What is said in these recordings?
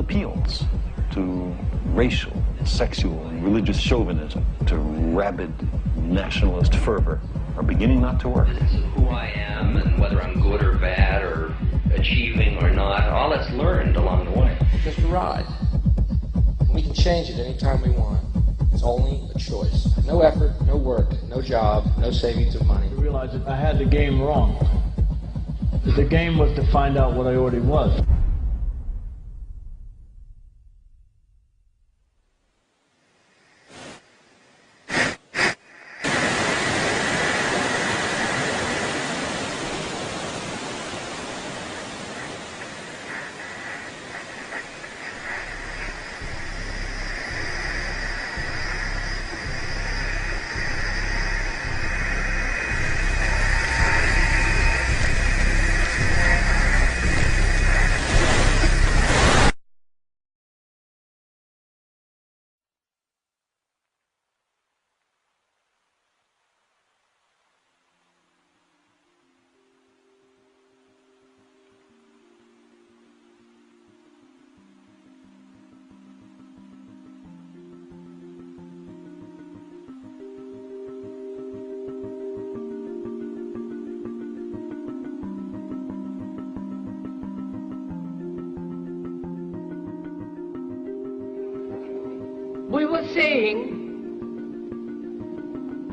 appeals to racial, sexual, and religious chauvinism, to rabid nationalist fervor, are beginning not to work. This is who I am, and whether I'm good or bad or achieving or not, all that's learned along the way. Just a ride. We can change it anytime we want. It's only a choice. No effort, no work, no job, no savings of money. I realized that I had the game wrong. That the game was to find out what I already was. We were saying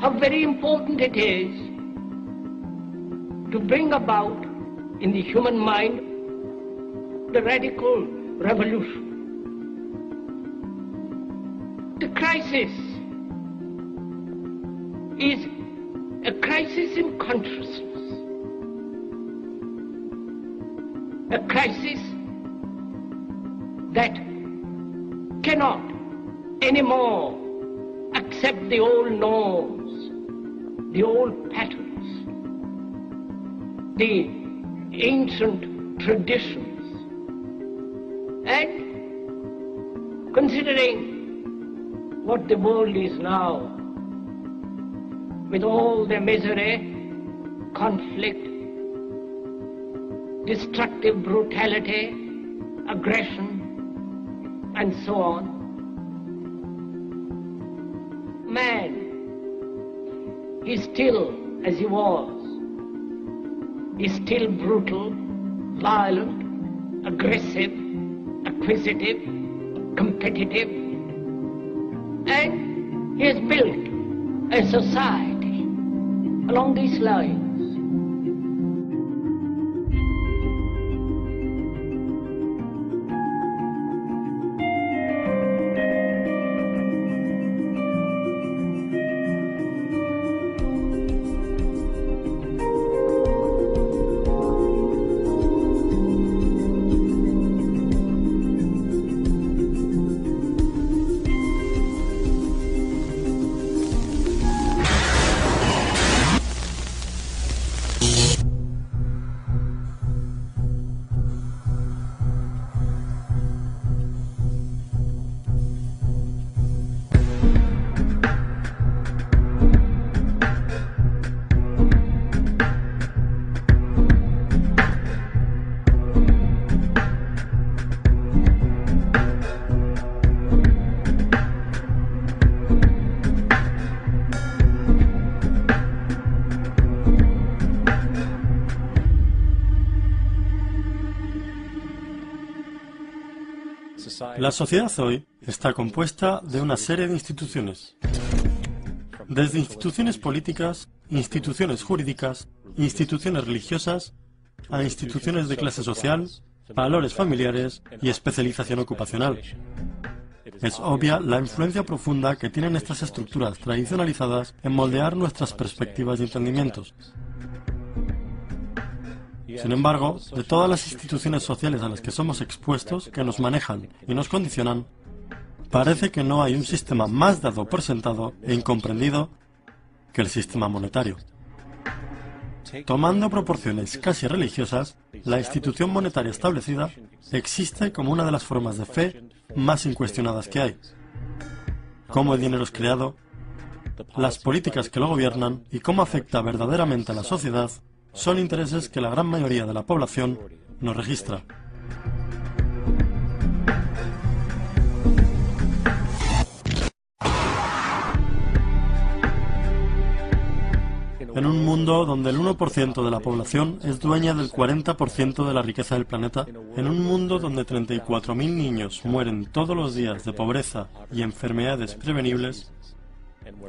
how very important it is to bring about in the human mind the radical revolution. The crisis is a crisis in consciousness, a crisis that cannot anymore accept the old norms, the old patterns, the ancient traditions. And considering what the world is now, with all the misery, conflict, destructive brutality, aggression, and so on, man is still as he was, is still brutal, violent, aggressive, acquisitive, competitive, and he has built a society along these lines. La sociedad hoy está compuesta de una serie de instituciones. Desde instituciones políticas, instituciones jurídicas, instituciones religiosas, a instituciones de clase social, valores familiares y especialización ocupacional. Es obvia la influencia profunda que tienen estas estructuras tradicionalizadas en moldear nuestras perspectivas y entendimientos. Sin embargo, de todas las instituciones sociales a las que somos expuestos, que nos manejan y nos condicionan, parece que no hay un sistema más dado por sentado e incomprendido que el sistema monetario. Tomando proporciones casi religiosas, la institución monetaria establecida existe como una de las formas de fe más incuestionadas que hay. Cómo el dinero es creado, las políticas que lo gobiernan y cómo afecta verdaderamente a la sociedad son intereses que la gran mayoría de la población no registra. En un mundo donde el 1% de la población es dueña del 40% de la riqueza del planeta, en un mundo donde 34.000 niños mueren todos los días de pobreza y enfermedades prevenibles,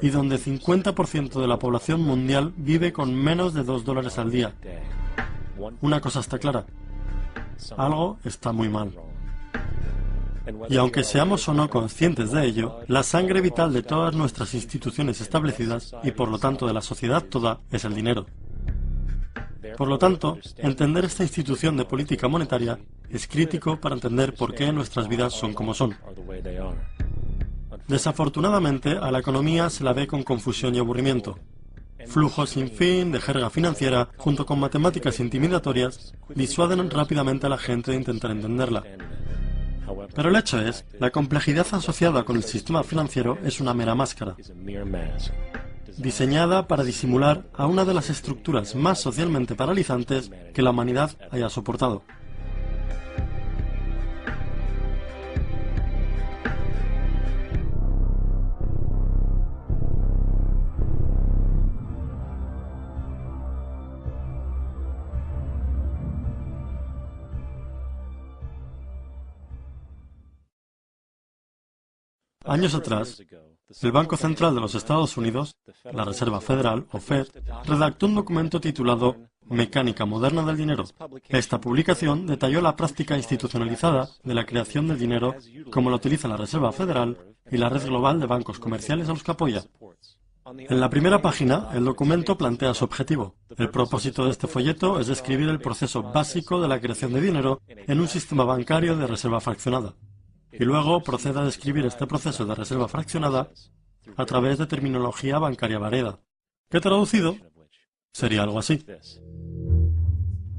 y donde 50% de la población mundial vive con menos de $2 al día. Una cosa está clara: algo está muy mal. Y aunque seamos o no conscientes de ello, la sangre vital de todas nuestras instituciones establecidas, y por lo tanto de la sociedad toda, es el dinero. Por lo tanto, entender esta institución de política monetaria es crítico para entender por qué nuestras vidas son como son. Desafortunadamente, a la economía se la ve con confusión y aburrimiento. Flujos sin fin de jerga financiera, junto con matemáticas intimidatorias, disuaden rápidamente a la gente de intentar entenderla. Pero el hecho es, la complejidad asociada con el sistema financiero es una mera máscara, diseñada para disimular a una de las estructuras más socialmente paralizantes que la humanidad haya soportado. Años atrás, el Banco Central de los Estados Unidos, la Reserva Federal, o Fed, redactó un documento titulado Mecánica Moderna del Dinero. Esta publicación detalló la práctica institucionalizada de la creación del dinero como lo utiliza la Reserva Federal y la red global de bancos comerciales a los que apoya. En la primera página, el documento plantea su objetivo. El propósito de este folleto es describir el proceso básico de la creación de dinero en un sistema bancario de reserva fraccionada. Y luego procede a describir este proceso de reserva fraccionada a través de terminología bancaria variada, que traducido sería algo así.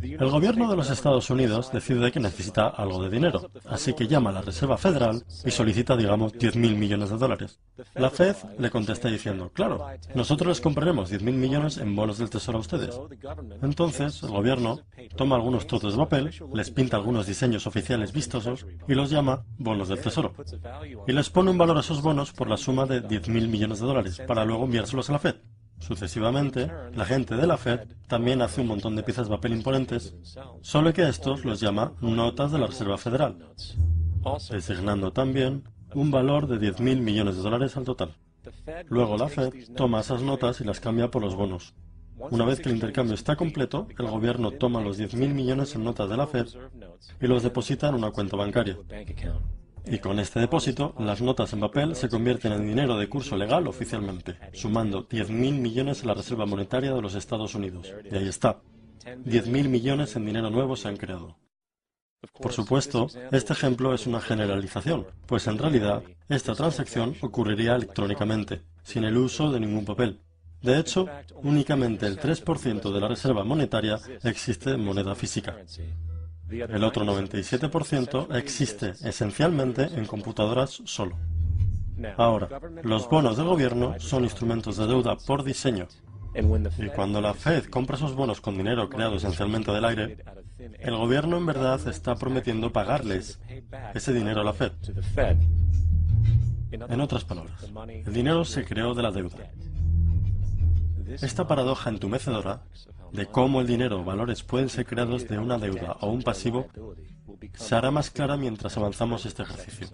El gobierno de los Estados Unidos decide que necesita algo de dinero, así que llama a la Reserva Federal y solicita, digamos, 10.000 millones de dólares. La Fed le contesta diciendo, claro, nosotros les compraremos 10.000 millones en bonos del tesoro a ustedes. Entonces, el gobierno toma algunos trozos de papel, les pinta algunos diseños oficiales vistosos y los llama bonos del tesoro. Y les pone un valor a esos bonos por la suma de 10.000 millones de dólares, para luego enviárselos a la Fed. Sucesivamente, la gente de la Fed también hace un montón de piezas de papel imponentes, solo que a estos los llama notas de la Reserva Federal, designando también un valor de 10.000 millones de dólares al total. Luego la Fed toma esas notas y las cambia por los bonos. Una vez que el intercambio está completo, el gobierno toma los 10.000 millones en notas de la Fed y los deposita en una cuenta bancaria. Y con este depósito, las notas en papel se convierten en dinero de curso legal oficialmente, sumando 10.000 millones en la Reserva Monetaria de los Estados Unidos. Y ahí está. 10.000 millones en dinero nuevo se han creado. Por supuesto, este ejemplo es una generalización, pues en realidad, esta transacción ocurriría electrónicamente, sin el uso de ningún papel. De hecho, únicamente el 3% de la Reserva Monetaria existe en moneda física. El otro 97% existe esencialmente en computadoras solo. Ahora, los bonos del gobierno son instrumentos de deuda por diseño. Y cuando la Fed compra esos bonos con dinero creado esencialmente del aire, el gobierno en verdad está prometiendo pagarles ese dinero a la Fed. En otras palabras, el dinero se creó de la deuda. Esta paradoja entumecedora de cómo el dinero o valores pueden ser creados de una deuda o un pasivo se hará más clara mientras avanzamos este ejercicio.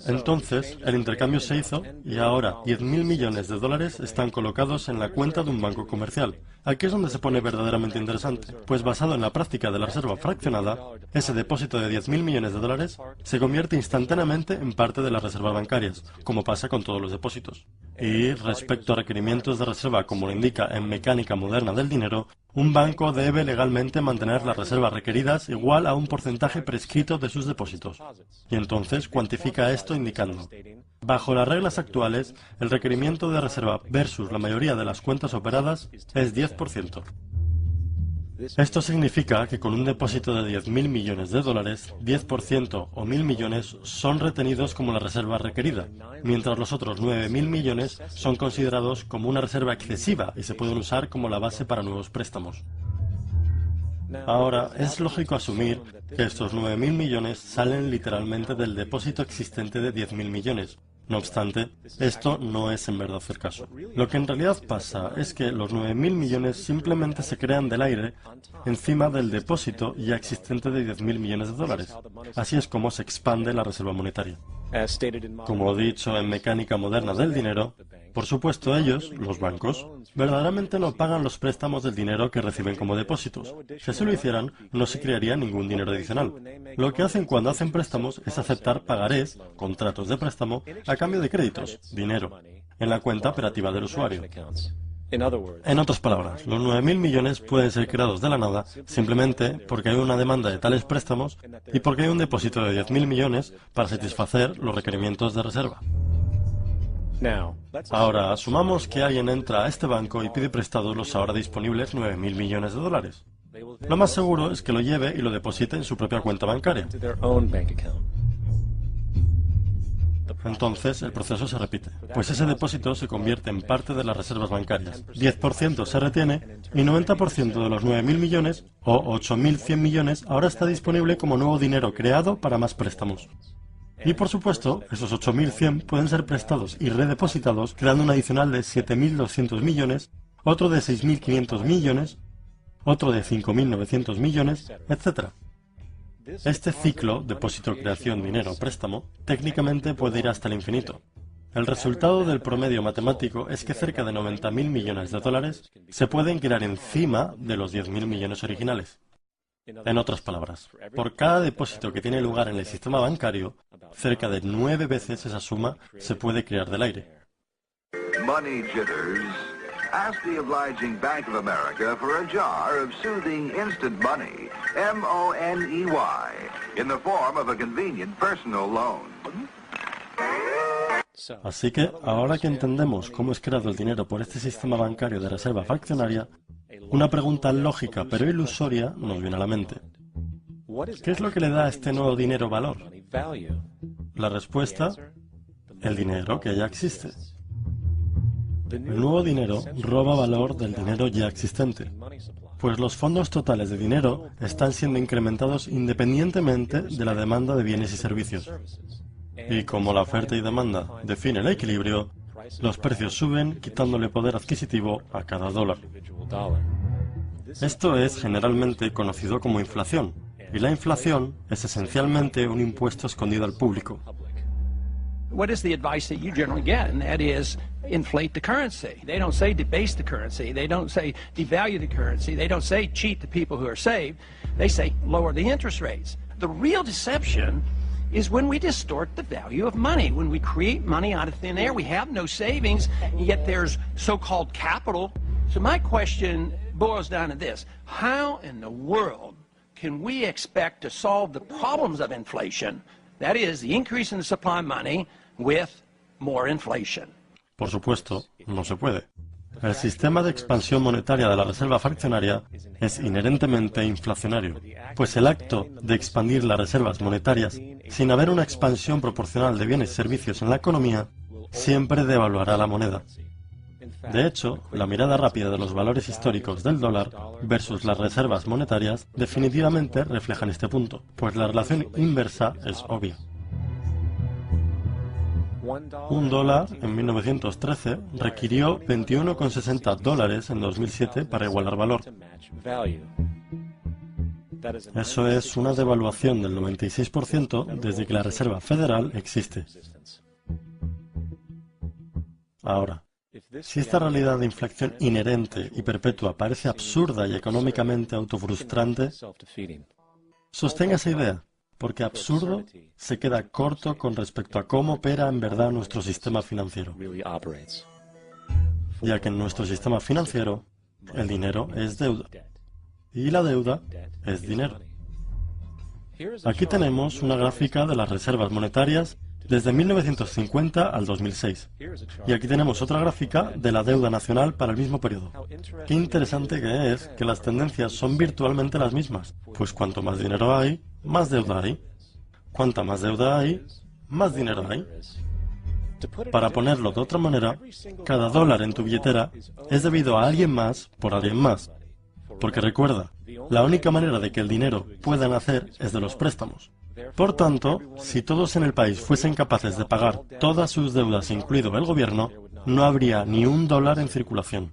Entonces, el intercambio se hizo y ahora 10.000 millones de dólares están colocados en la cuenta de un banco comercial. Aquí es donde se pone verdaderamente interesante, pues basado en la práctica de la reserva fraccionada, ese depósito de 10.000 millones de dólares se convierte instantáneamente en parte de las reservas bancarias, como pasa con todos los depósitos. Y respecto a requerimientos de reserva, como lo indica en Mecánica Moderna del Dinero, un banco debe legalmente mantener las reservas requeridas igual a un porcentaje prescrito de sus depósitos. Y entonces cuantifica esto indicando: bajo las reglas actuales, el requerimiento de reserva versus la mayoría de las cuentas operadas es 10%. Esto significa que con un depósito de 10.000 millones de dólares, 10% o 1.000 millones son retenidos como la reserva requerida, mientras los otros 9.000 millones son considerados como una reserva excesiva y se pueden usar como la base para nuevos préstamos. Ahora, es lógico asumir que estos 9.000 millones salen literalmente del depósito existente de 10.000 millones, No obstante, esto no es en verdad el caso. Lo que en realidad pasa es que los 9.000 millones simplemente se crean del aire encima del depósito ya existente de 10.000 millones de dólares. Así es como se expande la reserva monetaria. Como he dicho en mecánica moderna del dinero, por supuesto ellos, los bancos, verdaderamente no pagan los préstamos del dinero que reciben como depósitos. Si así lo hicieran, no se crearía ningún dinero adicional. Lo que hacen cuando hacen préstamos es aceptar pagarés, contratos de préstamo, a cambio de créditos, dinero, en la cuenta operativa del usuario. En otras palabras, los 9.000 millones pueden ser creados de la nada simplemente porque hay una demanda de tales préstamos y porque hay un depósito de 10.000 millones para satisfacer los requerimientos de reserva. Ahora, asumamos que alguien entra a este banco y pide prestados los ahora disponibles 9.000 millones de dólares. Lo más seguro es que lo lleve y lo deposite en su propia cuenta bancaria. Entonces, el proceso se repite, pues ese depósito se convierte en parte de las reservas bancarias. 10% se retiene y 90% de los 9.000 millones, o 8.100 millones, ahora está disponible como nuevo dinero creado para más préstamos. Y por supuesto, esos 8.100 pueden ser prestados y redepositados, creando un adicional de 7.200 millones, otro de 6.500 millones, otro de 5.900 millones, etc. Este ciclo, depósito, creación, dinero, préstamo, técnicamente puede ir hasta el infinito. El resultado del promedio matemático es que cerca de 90.000 millones de dólares se pueden crear encima de los 10.000 millones originales. En otras palabras, por cada depósito que tiene lugar en el sistema bancario, cerca de 9 veces esa suma se puede crear del aire. Money jitters. Ask the obliging Bank of America for a jar of soothing instant money, M-O-N-E-Y, in the form of a convenient personal loan. Así que, ahora que entendemos cómo es creado el dinero por este sistema bancario de reserva fraccionaria, una pregunta lógica pero ilusoria nos viene a la mente. ¿Qué es lo que le da a este nuevo dinero valor? La respuesta, el dinero que ya existe. El nuevo dinero roba valor del dinero ya existente, pues los fondos totales de dinero están siendo incrementados independientemente de la demanda de bienes y servicios. Y como la oferta y demanda define el equilibrio, los precios suben quitándole poder adquisitivo a cada dólar. Esto es generalmente conocido como inflación, y la inflación es esencialmente un impuesto escondido al público. What is the advice that you generally get? And that is inflate the currency. They don't say debase the currency. They don't say devalue the currency. They don't say cheat the people who are saved. They say lower the interest rates. The real deception is when we distort the value of money. When we create money out of thin air, we have no savings, yet there's so-called capital. So my question boils down to this. How in the world can we expect to solve the problems of inflation? That is, the increase in the supply of money with more inflation. Por supuesto, no se puede. El sistema de expansión monetaria de la reserva fraccionaria es inherentemente inflacionario, pues el acto de expandir las reservas monetarias sin haber una expansión proporcional de bienes y servicios en la economía siempre devaluará la moneda. De hecho, la mirada rápida de los valores históricos del dólar versus las reservas monetarias definitivamente reflejan este punto, pues la relación inversa es obvia. Un dólar en 1913 requirió 21,60 dólares en 2007 para igualar valor. Eso es una devaluación del 96% desde que la Reserva Federal existe. Ahora, si esta realidad de inflación inherente y perpetua parece absurda y económicamente autofrustrante, sostenga esa idea, porque absurdo se queda corto con respecto a cómo opera en verdad nuestro sistema financiero. Ya que en nuestro sistema financiero, el dinero es deuda, y la deuda es dinero. Aquí tenemos una gráfica de las reservas monetarias desde 1950 al 2006. Y aquí tenemos otra gráfica de la deuda nacional para el mismo periodo. Qué interesante que es que las tendencias son virtualmente las mismas, pues cuanto más dinero hay, más deuda hay. Cuanta más deuda hay, más dinero hay. Para ponerlo de otra manera, cada dólar en tu billetera es debido a alguien más por alguien más. Porque recuerda, la única manera de que el dinero pueda nacer es de los préstamos. Por tanto, si todos en el país fuesen capaces de pagar todas sus deudas, incluido el gobierno, no habría ni un dólar en circulación.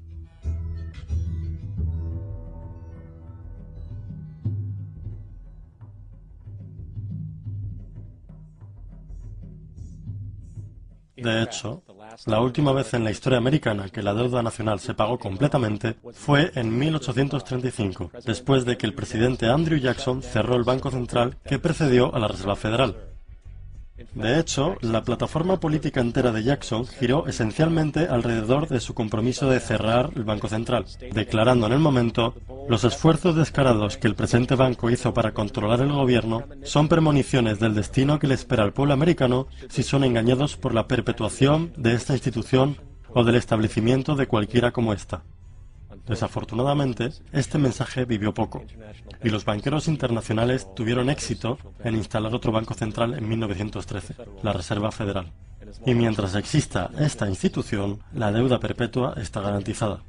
De hecho, la última vez en la historia americana que la deuda nacional se pagó completamente fue en 1835, después de que el presidente Andrew Jackson cerró el Banco Central que precedió a la Reserva Federal. De hecho, la plataforma política entera de Jackson giró esencialmente alrededor de su compromiso de cerrar el Banco Central, declarando en el momento: los esfuerzos descarados que el presente banco hizo para controlar el gobierno son premoniciones del destino que le espera al pueblo americano si son engañados por la perpetuación de esta institución o del establecimiento de cualquiera como esta. Desafortunadamente, este mensaje vivió poco, y los banqueros internacionales tuvieron éxito en instalar otro banco central en 1913, la Reserva Federal. Y mientras exista esta institución, la deuda perpetua está garantizada.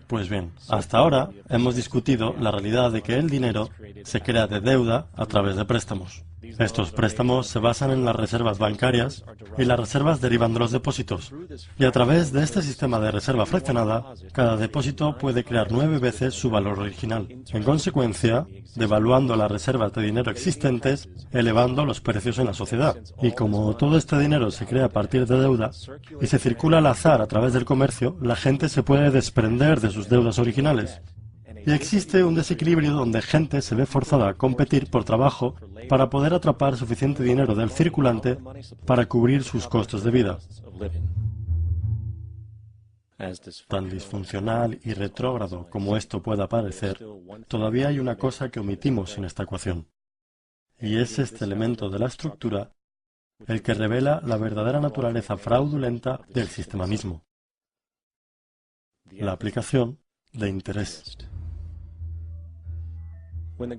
Pues bien, hasta ahora hemos discutido la realidad de que el dinero se crea de deuda a través de préstamos. Estos préstamos se basan en las reservas bancarias y las reservas derivan de los depósitos. Y a través de este sistema de reserva fraccionada, cada depósito puede crear 9 veces su valor original. En consecuencia, devaluando las reservas de dinero existentes, elevando los precios en la sociedad. Y como todo este dinero se crea a partir de deuda y se circula al azar a través del comercio, la gente se puede desprender de sus deudas originales. Y existe un desequilibrio donde gente se ve forzada a competir por trabajo para poder atrapar suficiente dinero del circulante para cubrir sus costos de vida. Tan disfuncional y retrógrado como esto pueda parecer, todavía hay una cosa que omitimos en esta ecuación. Y es este elemento de la estructura el que revela la verdadera naturaleza fraudulenta del sistema mismo: la aplicación de interés.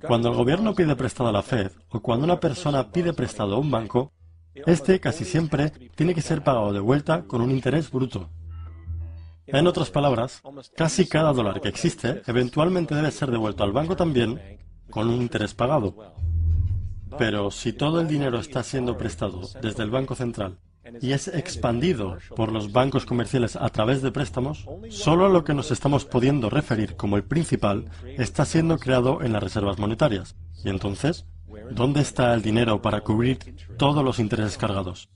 Cuando el gobierno pide prestado a la Fed, o cuando una persona pide prestado a un banco, este casi siempre tiene que ser pagado de vuelta con un interés bruto. En otras palabras, casi cada dólar que existe eventualmente debe ser devuelto al banco también con un interés pagado. Pero si todo el dinero está siendo prestado desde el Banco Central y es expandido por los bancos comerciales a través de préstamos, solo lo que nos estamos pudiendo referir como el principal está siendo creado en las reservas monetarias. Y entonces, ¿dónde está el dinero para cubrir todos los intereses cargados?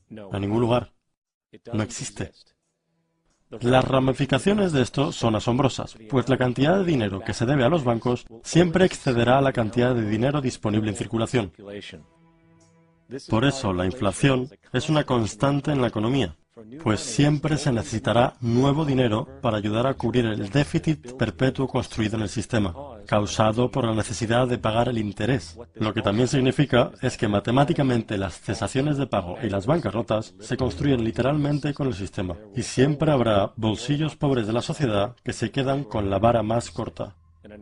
En ningún lugar. No existe. Las ramificaciones de esto son asombrosas, pues la cantidad de dinero que se debe a los bancos siempre excederá la cantidad de dinero disponible en circulación. Por eso, la inflación es una constante en la economía, pues siempre se necesitará nuevo dinero para ayudar a cubrir el déficit perpetuo construido en el sistema, causado por la necesidad de pagar el interés. Lo que también significa es que matemáticamente las cesaciones de pago y las bancarrotas se construyen literalmente con el sistema, y siempre habrá bolsillos pobres de la sociedad que se quedan con la vara más corta.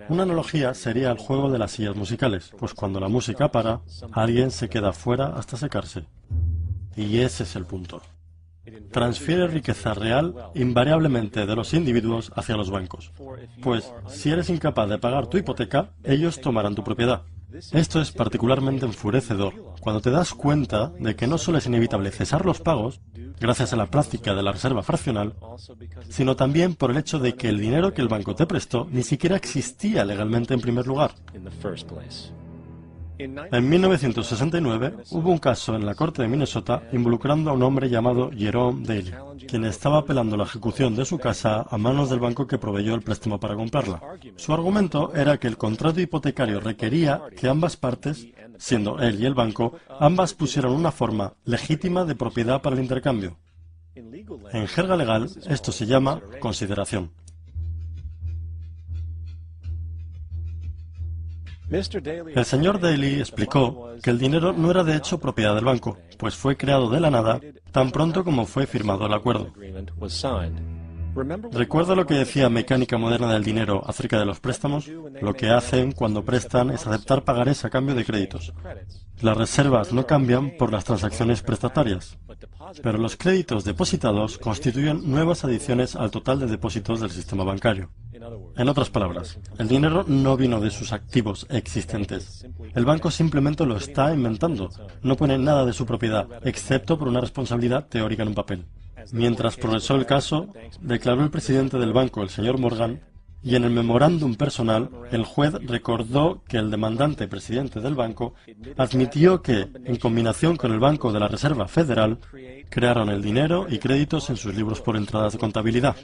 Una analogía sería el juego de las sillas musicales, pues cuando la música para, alguien se queda fuera hasta secarse. Y ese es el punto. Transfiere riqueza real invariablemente de los individuos hacia los bancos, pues si eres incapaz de pagar tu hipoteca, ellos tomarán tu propiedad. Esto es particularmente enfurecedor cuando te das cuenta de que no solo es inevitable cesar los pagos, gracias a la práctica de la reserva fraccional, sino también por el hecho de que el dinero que el banco te prestó ni siquiera existía legalmente en primer lugar. En 1969 hubo un caso en la corte de Minnesota involucrando a un hombre llamado Jerome Daly, quien estaba apelando la ejecución de su casa a manos del banco que proveyó el préstamo para comprarla. Su argumento era que el contrato hipotecario requería que ambas partes, siendo él y el banco, ambas pusieran una forma legítima de propiedad para el intercambio. En jerga legal, esto se llama consideración. El señor Daly explicó que el dinero no era de hecho propiedad del banco, pues fue creado de la nada tan pronto como fue firmado el acuerdo. ¿Recuerda lo que decía Mecánica Moderna del Dinero acerca de los préstamos? Lo que hacen cuando prestan es aceptar pagarés a cambio de créditos. Las reservas no cambian por las transacciones prestatarias. pero los créditos depositados constituyen nuevas adiciones al total de depósitos del sistema bancario. En otras palabras, el dinero no vino de sus activos existentes. El banco simplemente lo está inventando. No pone nada de su propiedad, excepto por una responsabilidad teórica en un papel. Mientras progresó el caso, declaró el presidente del banco, el señor Morgan, y en el memorándum personal, el juez recordó que el demandante presidente del banco admitió que, en combinación con el Banco de la Reserva Federal, crearon el dinero y créditos en sus libros por entradas de contabilidad.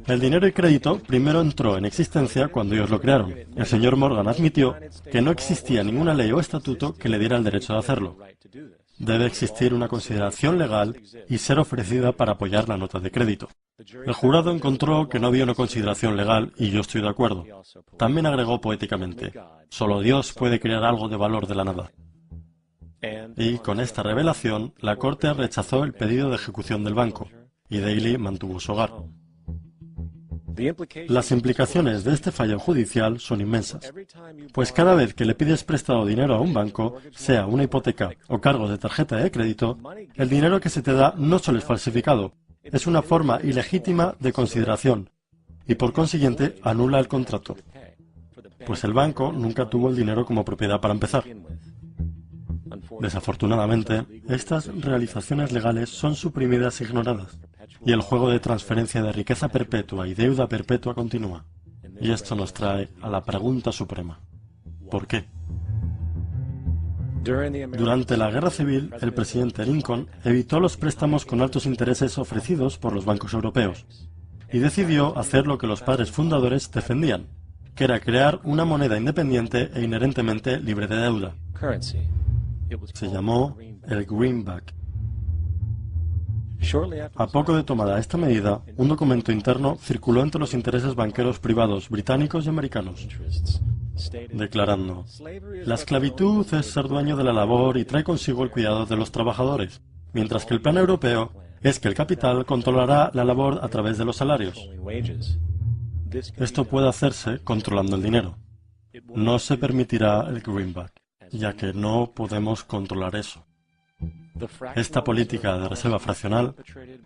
El dinero y crédito primero entró en existencia cuando ellos lo crearon. El señor Morgan admitió que no existía ninguna ley o estatuto que le diera el derecho de hacerlo. Debe existir una consideración legal y ser ofrecida para apoyar la nota de crédito. El jurado encontró que no había una consideración legal y yo estoy de acuerdo. También agregó poéticamente, solo Dios puede crear algo de valor de la nada. Y con esta revelación, la Corte rechazó el pedido de ejecución del banco y Daly mantuvo su hogar. Las implicaciones de este fallo judicial son inmensas, pues cada vez que le pides prestado dinero a un banco, sea una hipoteca o cargos de tarjeta de crédito, el dinero que se te da no solo es falsificado, es una forma ilegítima de consideración y por consiguiente anula el contrato, pues el banco nunca tuvo el dinero como propiedad para empezar. Desafortunadamente, estas realizaciones legales son suprimidas e ignoradas, y el juego de transferencia de riqueza perpetua y deuda perpetua continúa. Y esto nos trae a la pregunta suprema. ¿Por qué? Durante la Guerra Civil, el presidente Lincoln evitó los préstamos con altos intereses ofrecidos por los bancos europeos, y decidió hacer lo que los padres fundadores defendían, que era crear una moneda independiente e inherentemente libre de deuda. Se llamó el Greenback. A poco de tomada esta medida, un documento interno circuló entre los intereses banqueros privados británicos y americanos, declarando: la esclavitud es ser dueño de la labor y trae consigo el cuidado de los trabajadores, mientras que el plan europeo es que el capital controlará la labor a través de los salarios. Esto puede hacerse controlando el dinero. No se permitirá el greenback, ya que no podemos controlar eso. Esta política de reserva fraccional,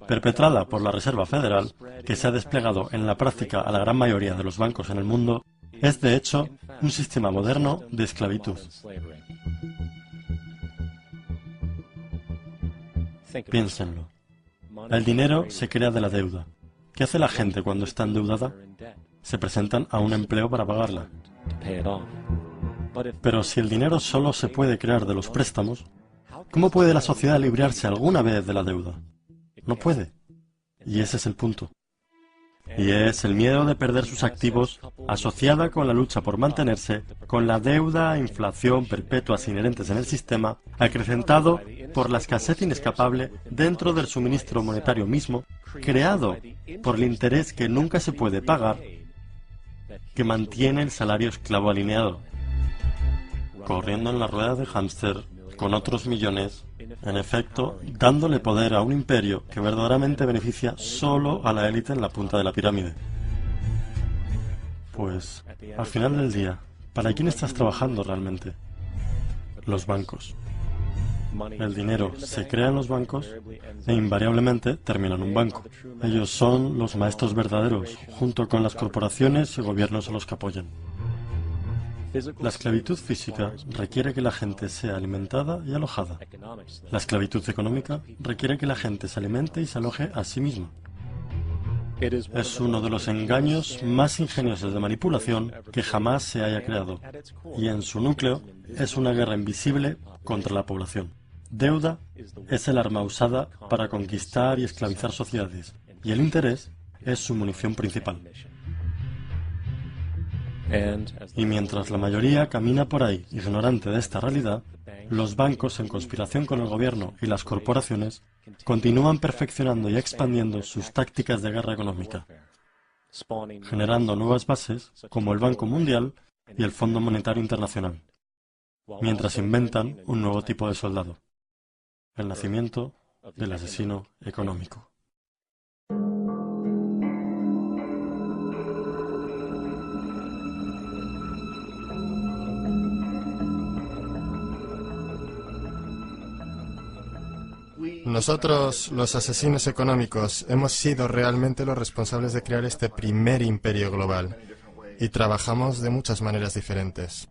perpetrada por la Reserva Federal, que se ha desplegado en la práctica a la gran mayoría de los bancos en el mundo, es de hecho un sistema moderno de esclavitud. Piénsenlo. El dinero se crea de la deuda. ¿Qué hace la gente cuando está endeudada? Se presentan a un empleo para pagarla. Pero si el dinero solo se puede crear de los préstamos, ¿cómo puede la sociedad librarse alguna vez de la deuda? No puede. Y ese es el punto. Y es el miedo de perder sus activos asociada con la lucha por mantenerse, con la deuda e inflación perpetuas inherentes en el sistema, acrecentado por la escasez inescapable dentro del suministro monetario mismo, creado por el interés que nunca se puede pagar, que mantiene el salario esclavo alineado, corriendo en la rueda de hámster con otros millones, en efecto, dándole poder a un imperio que verdaderamente beneficia solo a la élite en la punta de la pirámide. Pues, al final del día, ¿para quién estás trabajando realmente? Los bancos. El dinero se crea en los bancos e invariablemente termina en un banco. Ellos son los maestros verdaderos, junto con las corporaciones y gobiernos a los que apoyan. La esclavitud física requiere que la gente sea alimentada y alojada. La esclavitud económica requiere que la gente se alimente y se aloje a sí misma. Es uno de los engaños más ingeniosos de manipulación que jamás se haya creado, y en su núcleo es una guerra invisible contra la población. Deuda es el arma usada para conquistar y esclavizar sociedades, y el interés es su munición principal. Y mientras la mayoría camina por ahí ignorante de esta realidad, los bancos, en conspiración con el gobierno y las corporaciones, continúan perfeccionando y expandiendo sus tácticas de guerra económica, generando nuevas bases como el Banco Mundial y el Fondo Monetario Internacional, mientras inventan un nuevo tipo de soldado, el nacimiento del asesino económico. Nosotros, los asesinos económicos, hemos sido realmente los responsables de crear este primer imperio global. Y trabajamos de muchas maneras diferentes.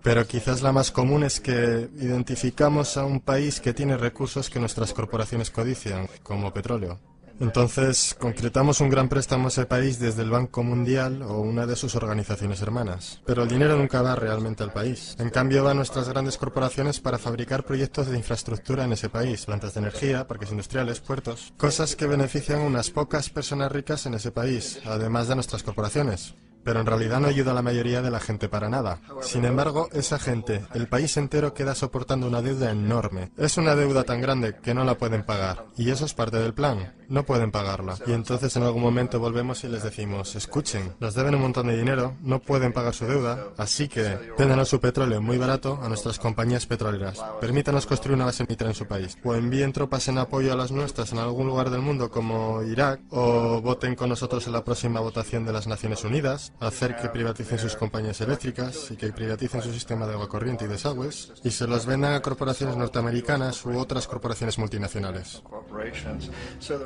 Pero quizás la más común es que identificamos a un país que tiene recursos que nuestras corporaciones codician, como petróleo. Entonces, concretamos un gran préstamo a ese país desde el Banco Mundial o una de sus organizaciones hermanas. Pero el dinero nunca va realmente al país. En cambio, va a nuestras grandes corporaciones para fabricar proyectos de infraestructura en ese país, plantas de energía, parques industriales, puertos, cosas que benefician a unas pocas personas ricas en ese país, además de nuestras corporaciones. Pero en realidad no ayuda a la mayoría de la gente para nada. Sin embargo, esa gente, el país entero, queda soportando una deuda enorme. Es una deuda tan grande que no la pueden pagar. Y eso es parte del plan. No pueden pagarla. Y entonces en algún momento volvemos y les decimos, escuchen, nos deben un montón de dinero, no pueden pagar su deuda, así que véndanos su petróleo muy barato a nuestras compañías petroleras. Permítanos construir una base militar en su país. O envíen tropas en apoyo a las nuestras en algún lugar del mundo como Irak. O voten con nosotros en la próxima votación de las Naciones Unidas. Hacer que privaticen sus compañías eléctricas y que privaticen su sistema de agua corriente y desagües y se los vendan a corporaciones norteamericanas u otras corporaciones multinacionales.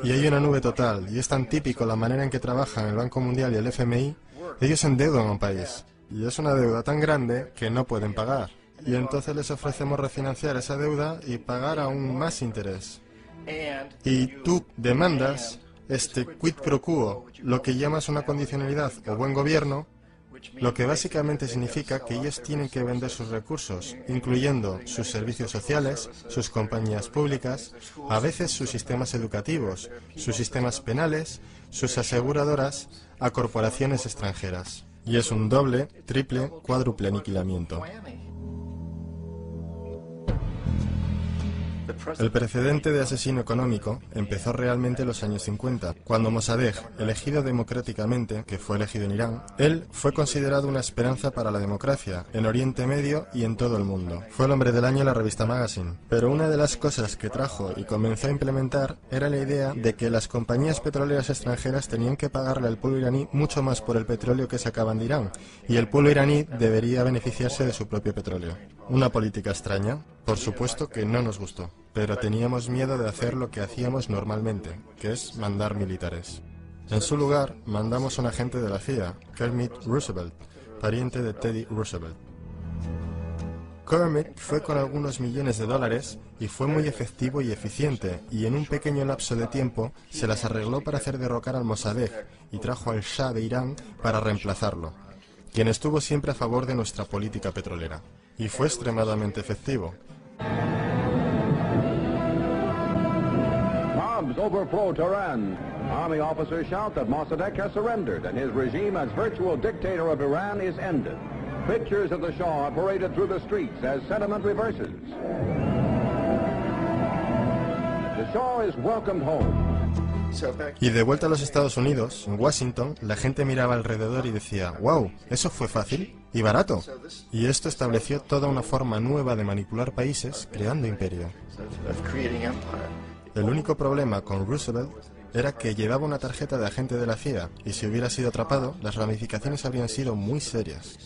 Y hay una nube total, y es tan típico la manera en que trabajan el Banco Mundial y el FMI, ellos endeudan a un país, y es una deuda tan grande que no pueden pagar. Y entonces les ofrecemos refinanciar esa deuda y pagar aún más interés. Y tú demandas este quid pro quo, lo que llamas una condicionalidad o buen gobierno, lo que básicamente significa que ellos tienen que vender sus recursos, incluyendo sus servicios sociales, sus compañías públicas, a veces sus sistemas educativos, sus sistemas penales, sus aseguradoras, a corporaciones extranjeras. Y es un doble, triple, cuádruple aniquilamiento. El precedente de asesino económico empezó realmente en los años 50, cuando Mossadegh, elegido democráticamente, que fue elegido en Irán, él fue considerado una esperanza para la democracia, en Oriente Medio y en todo el mundo. Fue el hombre del año en la revista Magazine. Pero una de las cosas que trajo y comenzó a implementar era la idea de que las compañías petroleras extranjeras tenían que pagarle al pueblo iraní mucho más por el petróleo que sacaban de Irán, y el pueblo iraní debería beneficiarse de su propio petróleo. Una política extraña, por supuesto que no nos gustó. Pero teníamos miedo de hacer lo que hacíamos normalmente, que es mandar militares. En su lugar, mandamos a un agente de la CIA, Kermit Roosevelt, pariente de Teddy Roosevelt. Kermit fue con algunos millones de dólares y fue muy efectivo y eficiente, y en un pequeño lapso de tiempo se las arregló para hacer derrocar al Mossadegh y trajo al Shah de Irán para reemplazarlo, quien estuvo siempre a favor de nuestra política petrolera. Y fue extremadamente efectivo. Bombs overflow Tehran. Army officers shout that Mossadegh has surrendered and his regime as virtual dictator of Iran is ended. Pictures of the Shah are paraded through the streets as sentiment reverses. The Shah is welcomed home. Y de vuelta a los Estados Unidos, en Washington, la gente miraba alrededor y decía, wow, ¿eso fue fácil? Y barato. Y esto estableció toda una forma nueva de manipular países creando imperio. El único problema con Roosevelt era que llevaba una tarjeta de agente de la CIA, y si hubiera sido atrapado, las ramificaciones habrían sido muy serias.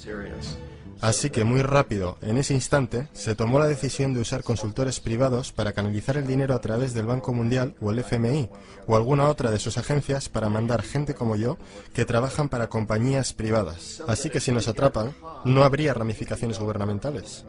Así que muy rápido, en ese instante, se tomó la decisión de usar consultores privados para canalizar el dinero a través del Banco Mundial o el FMI, o alguna otra de sus agencias para mandar gente como yo que trabajan para compañías privadas. Así que si nos atrapan, no habría ramificaciones gubernamentales.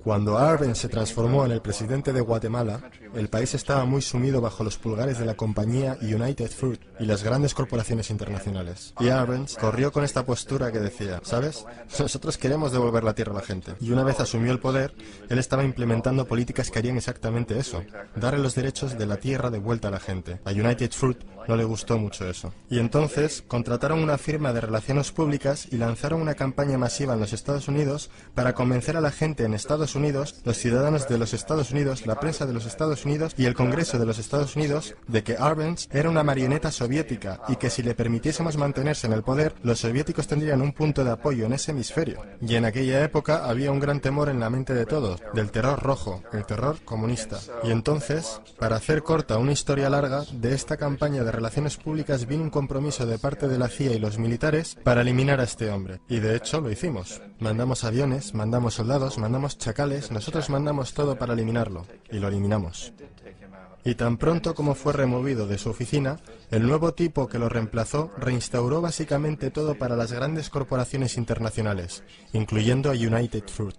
Cuando Arbenz se transformó en el presidente de Guatemala, el país estaba muy sumido bajo los pulgares de la compañía United Fruit y las grandes corporaciones internacionales. Y Arbenz corrió con esta postura que decía, ¿sabes? Nosotros queremos devolver la tierra a la gente. Y una vez asumió el poder, él estaba implementando políticas que harían exactamente eso, darle los derechos de la tierra de vuelta a la gente. A United Fruit no le gustó mucho eso. Y entonces contrataron una firma de relaciones públicas y lanzaron una campaña masiva en los Estados Unidos para convencer a la gente en Estados Unidos, los ciudadanos de los Estados Unidos, la prensa de los Estados Unidos y el Congreso de los Estados Unidos de que Arbenz era una marioneta soviética y que si le permitiésemos mantenerse en el poder, los soviéticos tendrían un punto de apoyo en ese hemisferio. Y en aquella época había un gran temor en la mente de todos, del terror rojo, el terror comunista. Y entonces, para hacer corta una historia larga, de esta campaña de relaciones públicas vino un compromiso de parte de la CIA y los militares para eliminar a este hombre. Y de hecho lo hicimos. Mandamos aviones, mandamos soldados, mandamos chacales, nosotros mandamos todo para eliminarlo. Y lo eliminamos. Y tan pronto como fue removido de su oficina, el nuevo tipo que lo reemplazó reinstauró básicamente todo para las grandes corporaciones internacionales, incluyendo a United Fruit.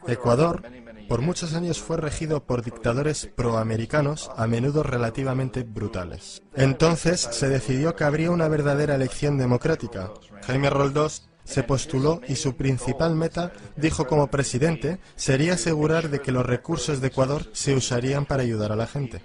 Ecuador, por muchos años fue regido por dictadores proamericanos, a menudo relativamente brutales. Entonces se decidió que habría una verdadera elección democrática. Jaime Roldós se postuló y su principal meta, dijo como presidente, sería asegurar de que los recursos de Ecuador se usarían para ayudar a la gente.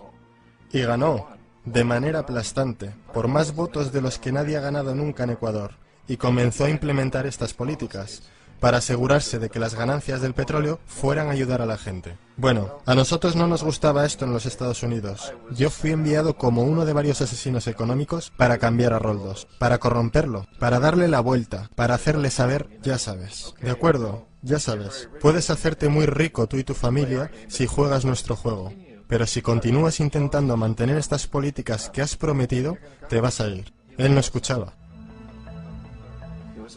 Y ganó, de manera aplastante, por más votos de los que nadie ha ganado nunca en Ecuador, y comenzó a implementar estas políticas, para asegurarse de que las ganancias del petróleo fueran a ayudar a la gente. Bueno, a nosotros no nos gustaba esto en los Estados Unidos. Yo fui enviado como uno de varios asesinos económicos para cambiar a Roldós, para corromperlo, para darle la vuelta, para hacerle saber, ya sabes. ¿De acuerdo? Ya sabes. Puedes hacerte muy rico tú y tu familia si juegas nuestro juego. Pero si continúas intentando mantener estas políticas que has prometido, te vas a ir. Él no escuchaba.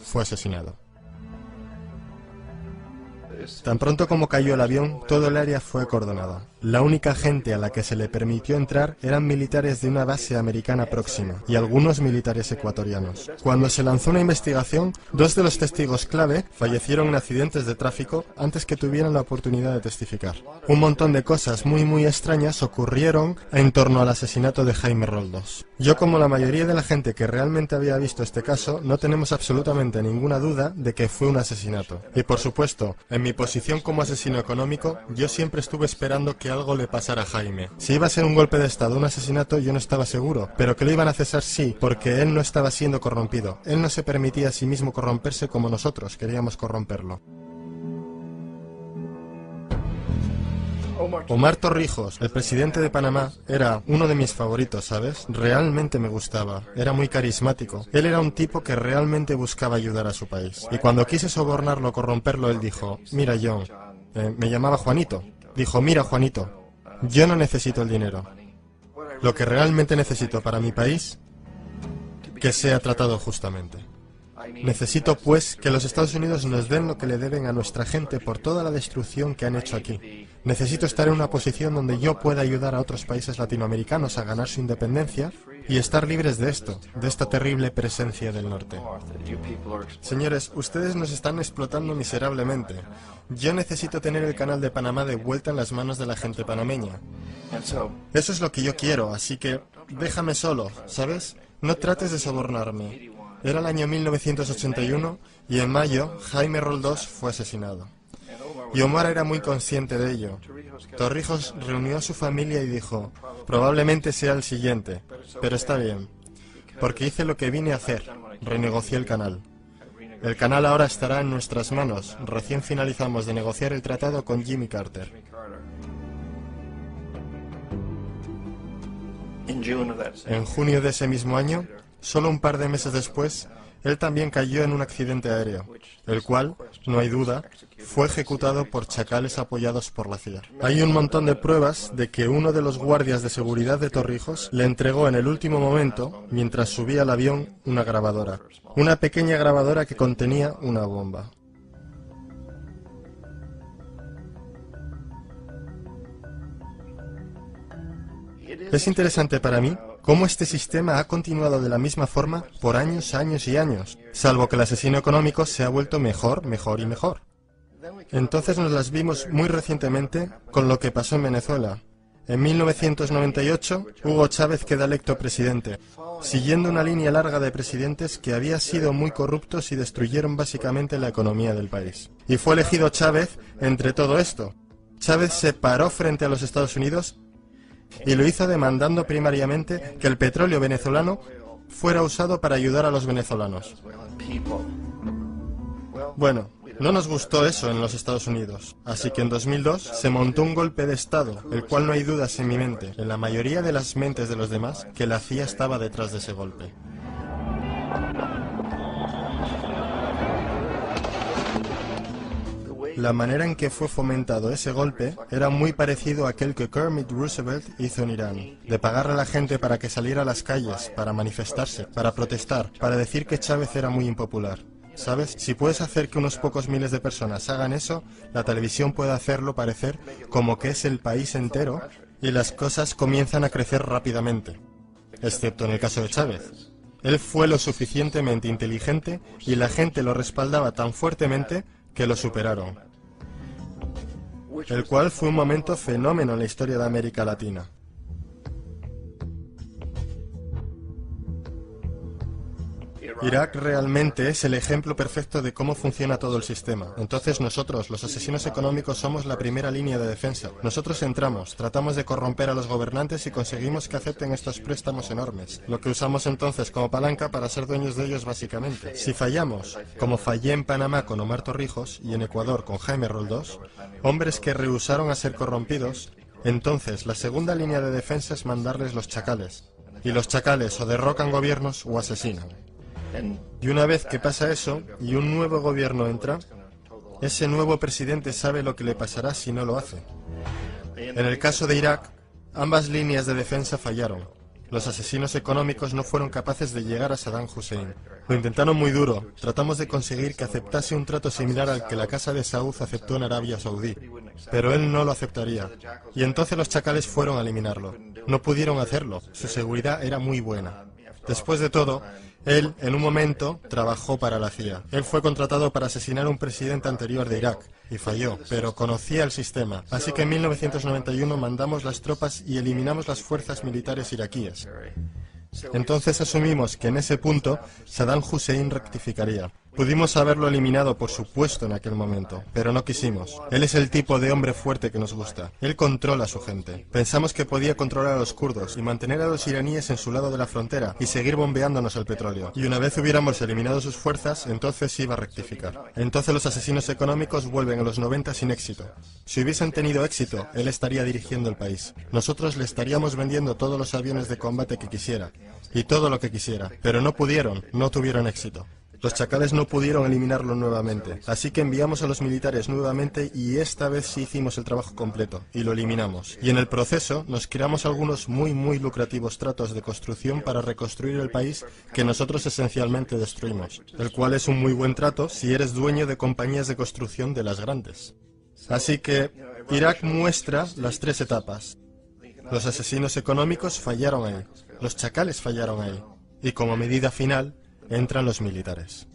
Fue asesinado. Tan pronto como cayó el avión, todo el área fue acordonada. La única gente a la que se le permitió entrar eran militares de una base americana próxima y algunos militares ecuatorianos. Cuando se lanzó una investigación, 2 de los testigos clave fallecieron en accidentes de tráfico antes que tuvieran la oportunidad de testificar. Un montón de cosas muy extrañas ocurrieron en torno al asesinato de Jaime Roldós. Yo, como la mayoría de la gente que realmente había visto este caso, no tenemos absolutamente ninguna duda de que fue un asesinato. Y por supuesto, en mi posición como asesino económico, yo siempre estuve esperando que algo le pasara a Jaime. Si iba a ser un golpe de estado o un asesinato, yo no estaba seguro, pero que lo iban a cesar sí, porque él no estaba siendo corrompido. Él no se permitía a sí mismo corromperse como nosotros queríamos corromperlo. Omar Torrijos, el presidente de Panamá, era uno de mis favoritos, ¿sabes? Realmente me gustaba, era muy carismático. Él era un tipo que realmente buscaba ayudar a su país. Y cuando quise sobornarlo, corromperlo, él dijo, mira John, me llamaba Juanito. Dijo, mira Juanito, yo no necesito el dinero. Lo que realmente necesito para mi país, que sea tratado justamente. Necesito, pues, que los Estados Unidos nos den lo que le deben a nuestra gente por toda la destrucción que han hecho aquí. Necesito estar en una posición donde yo pueda ayudar a otros países latinoamericanos a ganar su independencia y estar libres de esto, de esta terrible presencia del norte. Señores, ustedes nos están explotando miserablemente. Yo necesito tener el canal de Panamá de vuelta en las manos de la gente panameña. Eso es lo que yo quiero, así que déjame solo, ¿sabes? No trates de sobornarme. Era el año 1981 y en mayo Jaime Roldós fue asesinado. Y Omar era muy consciente de ello. Torrijos reunió a su familia y dijo, probablemente sea el siguiente, pero está bien, porque hice lo que vine a hacer, renegocié el canal. El canal ahora estará en nuestras manos, recién finalizamos de negociar el tratado con Jimmy Carter. En junio de ese mismo año, solo un par de meses después, él también cayó en un accidente aéreo, el cual, no hay duda, fue ejecutado por chacales apoyados por la CIA. Hay un montón de pruebas de que uno de los guardias de seguridad de Torrijos le entregó en el último momento, mientras subía al avión, una grabadora. Una pequeña grabadora que contenía una bomba. Es interesante para mí cómo este sistema ha continuado de la misma forma por años y años, salvo que el asesino económico se ha vuelto mejor y mejor. Entonces nos las vimos muy recientemente con lo que pasó en Venezuela. En 1998, Hugo Chávez queda electo presidente, siguiendo una línea larga de presidentes que había sido muy corruptos y destruyeron básicamente la economía del país. Y fue elegido Chávez entre todo esto. Chávez se paró frente a los Estados Unidos y lo hizo demandando primariamente que el petróleo venezolano fuera usado para ayudar a los venezolanos. Bueno, No nos gustó eso en los Estados Unidos, así que en 2002 se montó un golpe de Estado, el cual no hay dudas en mi mente, en la mayoría de las mentes de los demás, que la CIA estaba detrás de ese golpe. La manera en que fue fomentado ese golpe era muy parecido a aquel que Kermit Roosevelt hizo en Irán, de pagar a la gente para que saliera a las calles, para manifestarse, para protestar, para decir que Chávez era muy impopular. ¿Sabes? Si puedes hacer que unos pocos miles de personas hagan eso, la televisión puede hacerlo parecer como que es el país entero y las cosas comienzan a crecer rápidamente, excepto en el caso de Chávez. Él fue lo suficientemente inteligente y la gente lo respaldaba tan fuertemente que lo superaron, el cual fue un momento fenómeno en la historia de América Latina. Irak realmente es el ejemplo perfecto de cómo funciona todo el sistema. Entonces nosotros, los asesinos económicos, somos la primera línea de defensa. Nosotros entramos, tratamos de corromper a los gobernantes y conseguimos que acepten estos préstamos enormes, lo que usamos entonces como palanca para ser dueños de ellos básicamente. Si fallamos, como fallé en Panamá con Omar Torrijos y en Ecuador con Jaime Roldós, hombres que rehusaron a ser corrompidos, entonces la segunda línea de defensa es mandarles los chacales. Y los chacales o derrocan gobiernos o asesinan. Y una vez que pasa eso y un nuevo gobierno entra, ese nuevo presidente sabe lo que le pasará si no lo hace. En el caso de Irak, ambas líneas de defensa fallaron. Los asesinos económicos no fueron capaces de llegar a Saddam Hussein. Lo intentaron muy duro. Tratamos de conseguir que aceptase un trato similar al que la Casa de Saud aceptó en Arabia Saudí. Pero él no lo aceptaría. Y entonces los chacales fueron a eliminarlo. No pudieron hacerlo. Su seguridad era muy buena. Después de todo, él, en un momento, trabajó para la CIA. Él fue contratado para asesinar a un presidente anterior de Irak, y falló, pero conocía el sistema. Así que en 1991 mandamos las tropas y eliminamos las fuerzas militares iraquíes. Entonces asumimos que en ese punto Saddam Hussein rectificaría. Pudimos haberlo eliminado, por supuesto, en aquel momento, pero no quisimos. Él es el tipo de hombre fuerte que nos gusta. Él controla a su gente. Pensamos que podía controlar a los kurdos y mantener a los iraníes en su lado de la frontera y seguir bombeándonos el petróleo. Y una vez hubiéramos eliminado sus fuerzas, entonces iba a rectificar. Entonces los asesinos económicos vuelven a los 90 sin éxito. Si hubiesen tenido éxito, él estaría dirigiendo el país. Nosotros le estaríamos vendiendo todos los aviones de combate que quisiera y todo lo que quisiera, pero no pudieron, no tuvieron éxito. Los chacales no pudieron eliminarlo nuevamente, así que enviamos a los militares nuevamente y esta vez sí hicimos el trabajo completo, y lo eliminamos. Y en el proceso nos creamos algunos muy lucrativos tratos de construcción para reconstruir el país que nosotros esencialmente destruimos, el cual es un muy buen trato si eres dueño de compañías de construcción de las grandes. Así que Irak muestra las tres etapas. Los asesinos económicos fallaron ahí, los chacales fallaron ahí, y como medida final, entran los militares.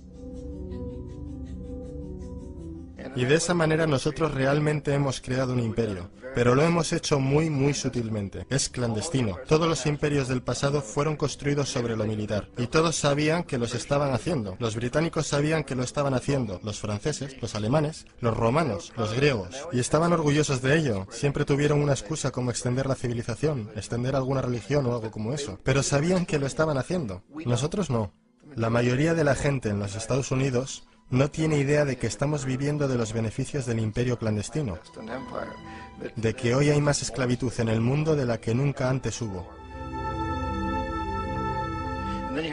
Y de esa manera nosotros realmente hemos creado un imperio, pero lo hemos hecho muy sutilmente. Es clandestino. Todos los imperios del pasado fueron construidos sobre lo militar, y todos sabían que los estaban haciendo. Los británicos sabían que lo estaban haciendo, los franceses, los alemanes, los romanos, los griegos, y estaban orgullosos de ello. Siempre tuvieron una excusa como extender la civilización, extender alguna religión o algo como eso, pero sabían que lo estaban haciendo. Nosotros no. La mayoría de la gente en los Estados Unidos no tiene idea de que estamos viviendo de los beneficios del imperio clandestino, de que hoy hay más esclavitud en el mundo de la que nunca antes hubo.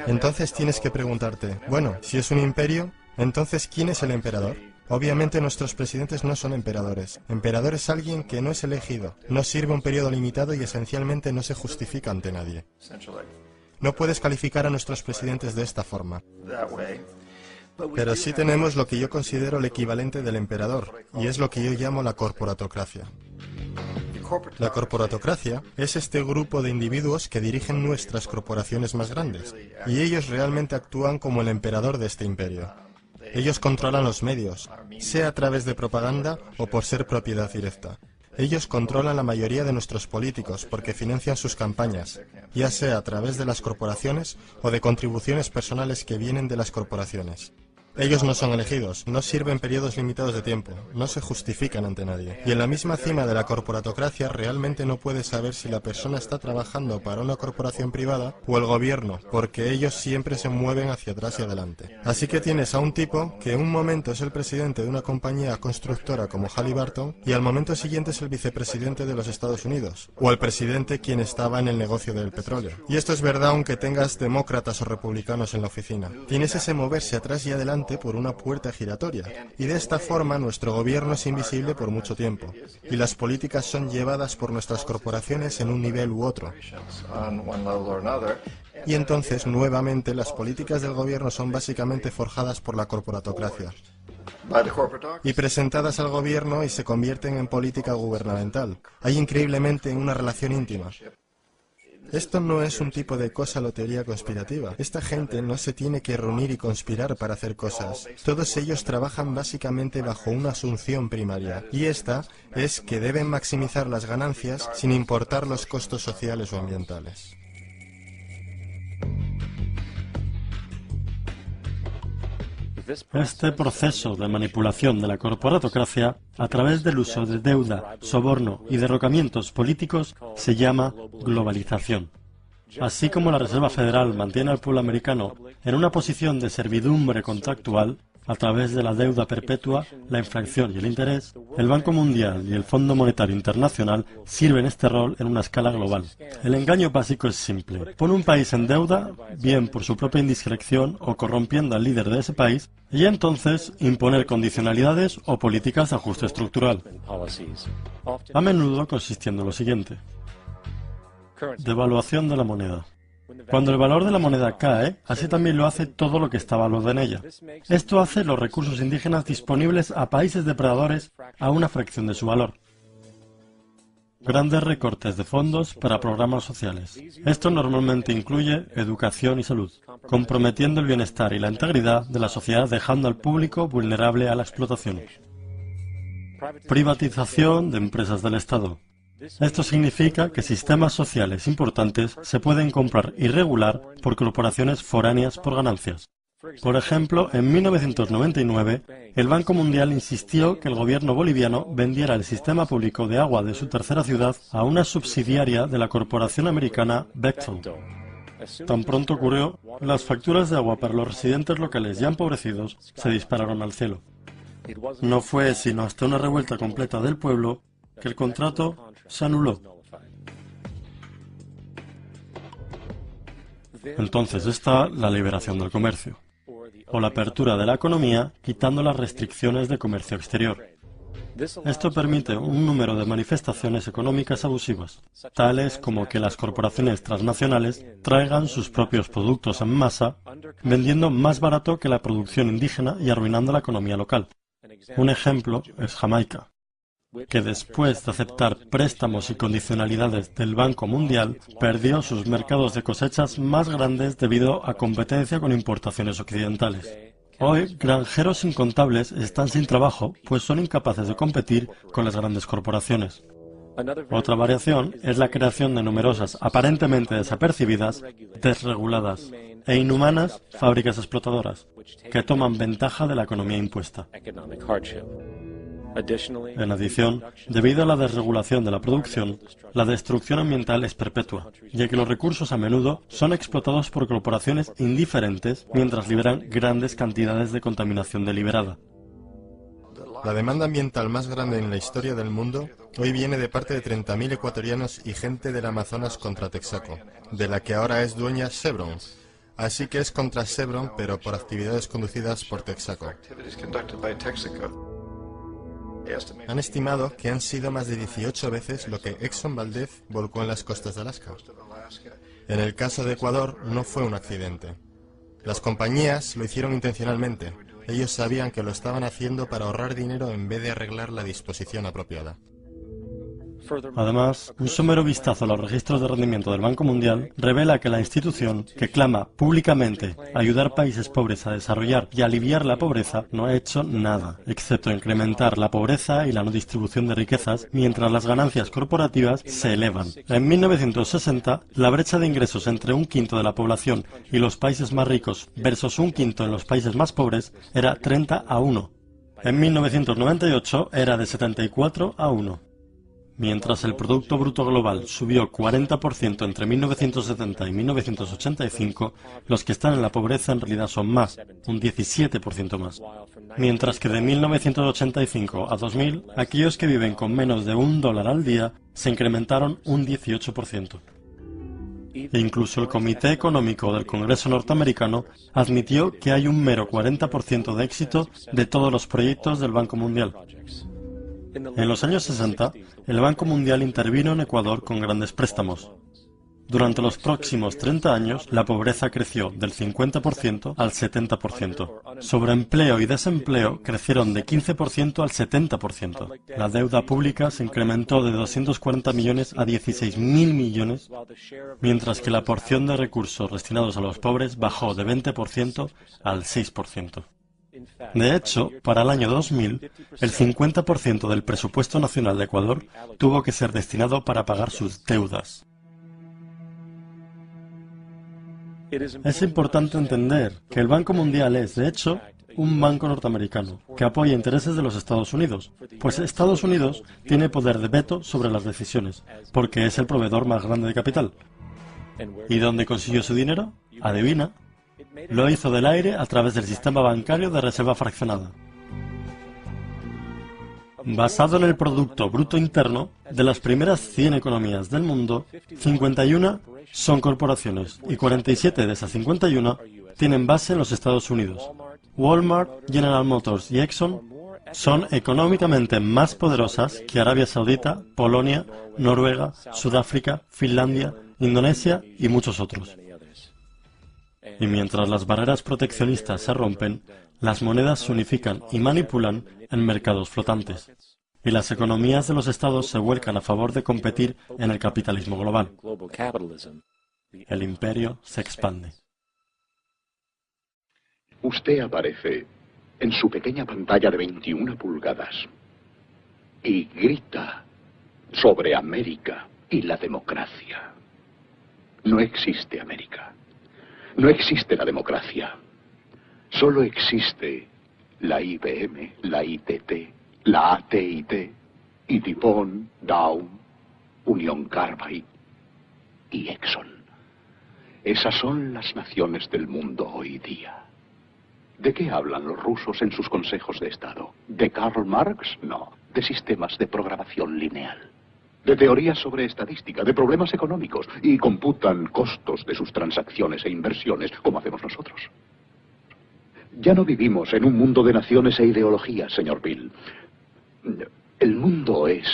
Entonces tienes que preguntarte, bueno, si es un imperio, entonces ¿quién es el emperador? Obviamente nuestros presidentes no son emperadores. Emperador es alguien que no es elegido, no sirve un periodo limitado y esencialmente no se justifica ante nadie. No puedes calificar a nuestros presidentes de esta forma. Pero sí tenemos lo que yo considero el equivalente del emperador, y es lo que yo llamo la corporatocracia. La corporatocracia es este grupo de individuos que dirigen nuestras corporaciones más grandes, y ellos realmente actúan como el emperador de este imperio. Ellos controlan los medios, sea a través de propaganda o por ser propiedad directa. Ellos controlan la mayoría de nuestros políticos porque financian sus campañas, ya sea a través de las corporaciones o de contribuciones personales que vienen de las corporaciones. Ellos no son elegidos, no sirven periodos limitados de tiempo, no se justifican ante nadie. Y en la misma cima de la corporatocracia realmente no puedes saber si la persona está trabajando para una corporación privada o el gobierno, porque ellos siempre se mueven hacia atrás y adelante. Así que tienes a un tipo que en un momento es el presidente de una compañía constructora como Halliburton y al momento siguiente es el vicepresidente de los Estados Unidos, o el presidente quien estaba en el negocio del petróleo. Y esto es verdad aunque tengas demócratas o republicanos en la oficina. Tienes ese moverse atrás y adelante por una puerta giratoria, y de esta forma nuestro gobierno es invisible por mucho tiempo, y las políticas son llevadas por nuestras corporaciones en un nivel u otro. Y entonces, nuevamente, las políticas del gobierno son básicamente forjadas por la corporatocracia y presentadas al gobierno y se convierten en política gubernamental. Hay increíblemente una relación íntima. Esto no es un tipo de cosa o teoría conspirativa. Esta gente no se tiene que reunir y conspirar para hacer cosas. Todos ellos trabajan básicamente bajo una asunción primaria, y esta es que deben maximizar las ganancias sin importar los costos sociales o ambientales. Este proceso de manipulación de la corporatocracia a través del uso de deuda, soborno y derrocamientos políticos se llama globalización. Así como la Reserva Federal mantiene al pueblo americano en una posición de servidumbre contractual a través de la deuda perpetua, la inflación y el interés, el Banco Mundial y el Fondo Monetario Internacional sirven este rol en una escala global. El engaño básico es simple. Pone un país en deuda, bien por su propia indiscreción o corrompiendo al líder de ese país, y entonces imponer condicionalidades o políticas de ajuste estructural. A menudo consistiendo en lo siguiente: devaluación de la moneda. Cuando el valor de la moneda cae, así también lo hace todo lo que está valuado en ella. Esto hace los recursos indígenas disponibles a países depredadores a una fracción de su valor. Grandes recortes de fondos para programas sociales. Esto normalmente incluye educación y salud, comprometiendo el bienestar y la integridad de la sociedad, dejando al público vulnerable a la explotación. Privatización de empresas del Estado. Esto significa que sistemas sociales importantes se pueden comprar y regular por corporaciones foráneas por ganancias. Por ejemplo, en 1999, el Banco Mundial insistió que el gobierno boliviano vendiera el sistema público de agua de su tercera ciudad a una subsidiaria de la corporación americana Bechtel. Tan pronto ocurrió, las facturas de agua para los residentes locales ya empobrecidos se dispararon al cielo. No fue sino hasta una revuelta completa del pueblo que el contrato se anuló. Entonces está la liberación del comercio, o la apertura de la economía quitando las restricciones de comercio exterior. Esto permite un número de manifestaciones económicas abusivas, tales como que las corporaciones transnacionales traigan sus propios productos en masa, vendiendo más barato que la producción indígena y arruinando la economía local. Un ejemplo es Jamaica, que después de aceptar préstamos y condicionalidades del Banco Mundial, perdió sus mercados de cosechas más grandes debido a competencia con importaciones occidentales. Hoy, granjeros incontables están sin trabajo, pues son incapaces de competir con las grandes corporaciones. Otra variación es la creación de numerosas, aparentemente desapercibidas, desreguladas e inhumanas fábricas explotadoras, que toman ventaja de la economía impuesta. En adición, debido a la desregulación de la producción, la destrucción ambiental es perpetua, ya que los recursos a menudo son explotados por corporaciones indiferentes mientras liberan grandes cantidades de contaminación deliberada. La demanda ambiental más grande en la historia del mundo hoy viene de parte de 30.000 ecuatorianos y gente del Amazonas contra Texaco, de la que ahora es dueña Chevron. Así que es contra Chevron, pero por actividades conducidas por Texaco. Han estimado que han sido más de 18 veces lo que Exxon Valdez volcó en las costas de Alaska. En el caso de Ecuador no fue un accidente. Las compañías lo hicieron intencionalmente. Ellos sabían que lo estaban haciendo para ahorrar dinero en vez de arreglar la disposición apropiada. Además, un somero vistazo a los registros de rendimiento del Banco Mundial revela que la institución, que clama públicamente ayudar países pobres a desarrollar y aliviar la pobreza, no ha hecho nada, excepto incrementar la pobreza y la no distribución de riquezas, mientras las ganancias corporativas se elevan. En 1960, la brecha de ingresos entre un quinto de la población y los países más ricos versus un quinto en los países más pobres era 30-1. En 1998 era de 74-1. Mientras el Producto Bruto Global subió 40% entre 1970 y 1985, los que están en la pobreza en realidad son más, un 17% más. Mientras que de 1985 a 2000, aquellos que viven con menos de $1 al día se incrementaron un 18%. E incluso el Comité Económico del Congreso norteamericano admitió que hay un mero 40% de éxito de todos los proyectos del Banco Mundial. En los años 60, el Banco Mundial intervino en Ecuador con grandes préstamos. Durante los próximos 30 años, la pobreza creció del 50% al 70%. Sobreempleo y desempleo crecieron de 15% al 70%. La deuda pública se incrementó de 240 millones a 16.000 millones, mientras que la porción de recursos destinados a los pobres bajó de 20% al 6%. De hecho, para el año 2000, el 50% del presupuesto nacional de Ecuador tuvo que ser destinado para pagar sus deudas. Es importante entender que el Banco Mundial es, de hecho, un banco norteamericano que apoya intereses de los Estados Unidos, pues Estados Unidos tiene poder de veto sobre las decisiones, porque es el proveedor más grande de capital. ¿Y dónde consiguió su dinero? Adivina. Lo hizo del aire a través del sistema bancario de reserva fraccionada. Basado en el Producto Bruto Interno, de las primeras 100 economías del mundo, 51 son corporaciones y 47 de esas 51 tienen base en los Estados Unidos. Walmart, General Motors y Exxon son económicamente más poderosas que Arabia Saudita, Polonia, Noruega, Sudáfrica, Finlandia, Indonesia y muchos otros. Y mientras las barreras proteccionistas se rompen, las monedas se unifican y manipulan en mercados flotantes. Y las economías de los estados se vuelcan a favor de competir en el capitalismo global. El imperio se expande. Usted aparece en su pequeña pantalla de 21 pulgadas y grita sobre América y la democracia. No existe América. No existe la democracia. Solo existe la IBM, la ITT, la AT&T, y DuPont, Dow, Union Carbide y Exxon. Esas son las naciones del mundo hoy día. ¿De qué hablan los rusos en sus consejos de Estado? ¿De Karl Marx? No. De sistemas de programación lineal. De teorías sobre estadística, de problemas económicos, y computan costos de sus transacciones e inversiones, como hacemos nosotros. Ya no vivimos en un mundo de naciones e ideologías, señor Bill. El mundo es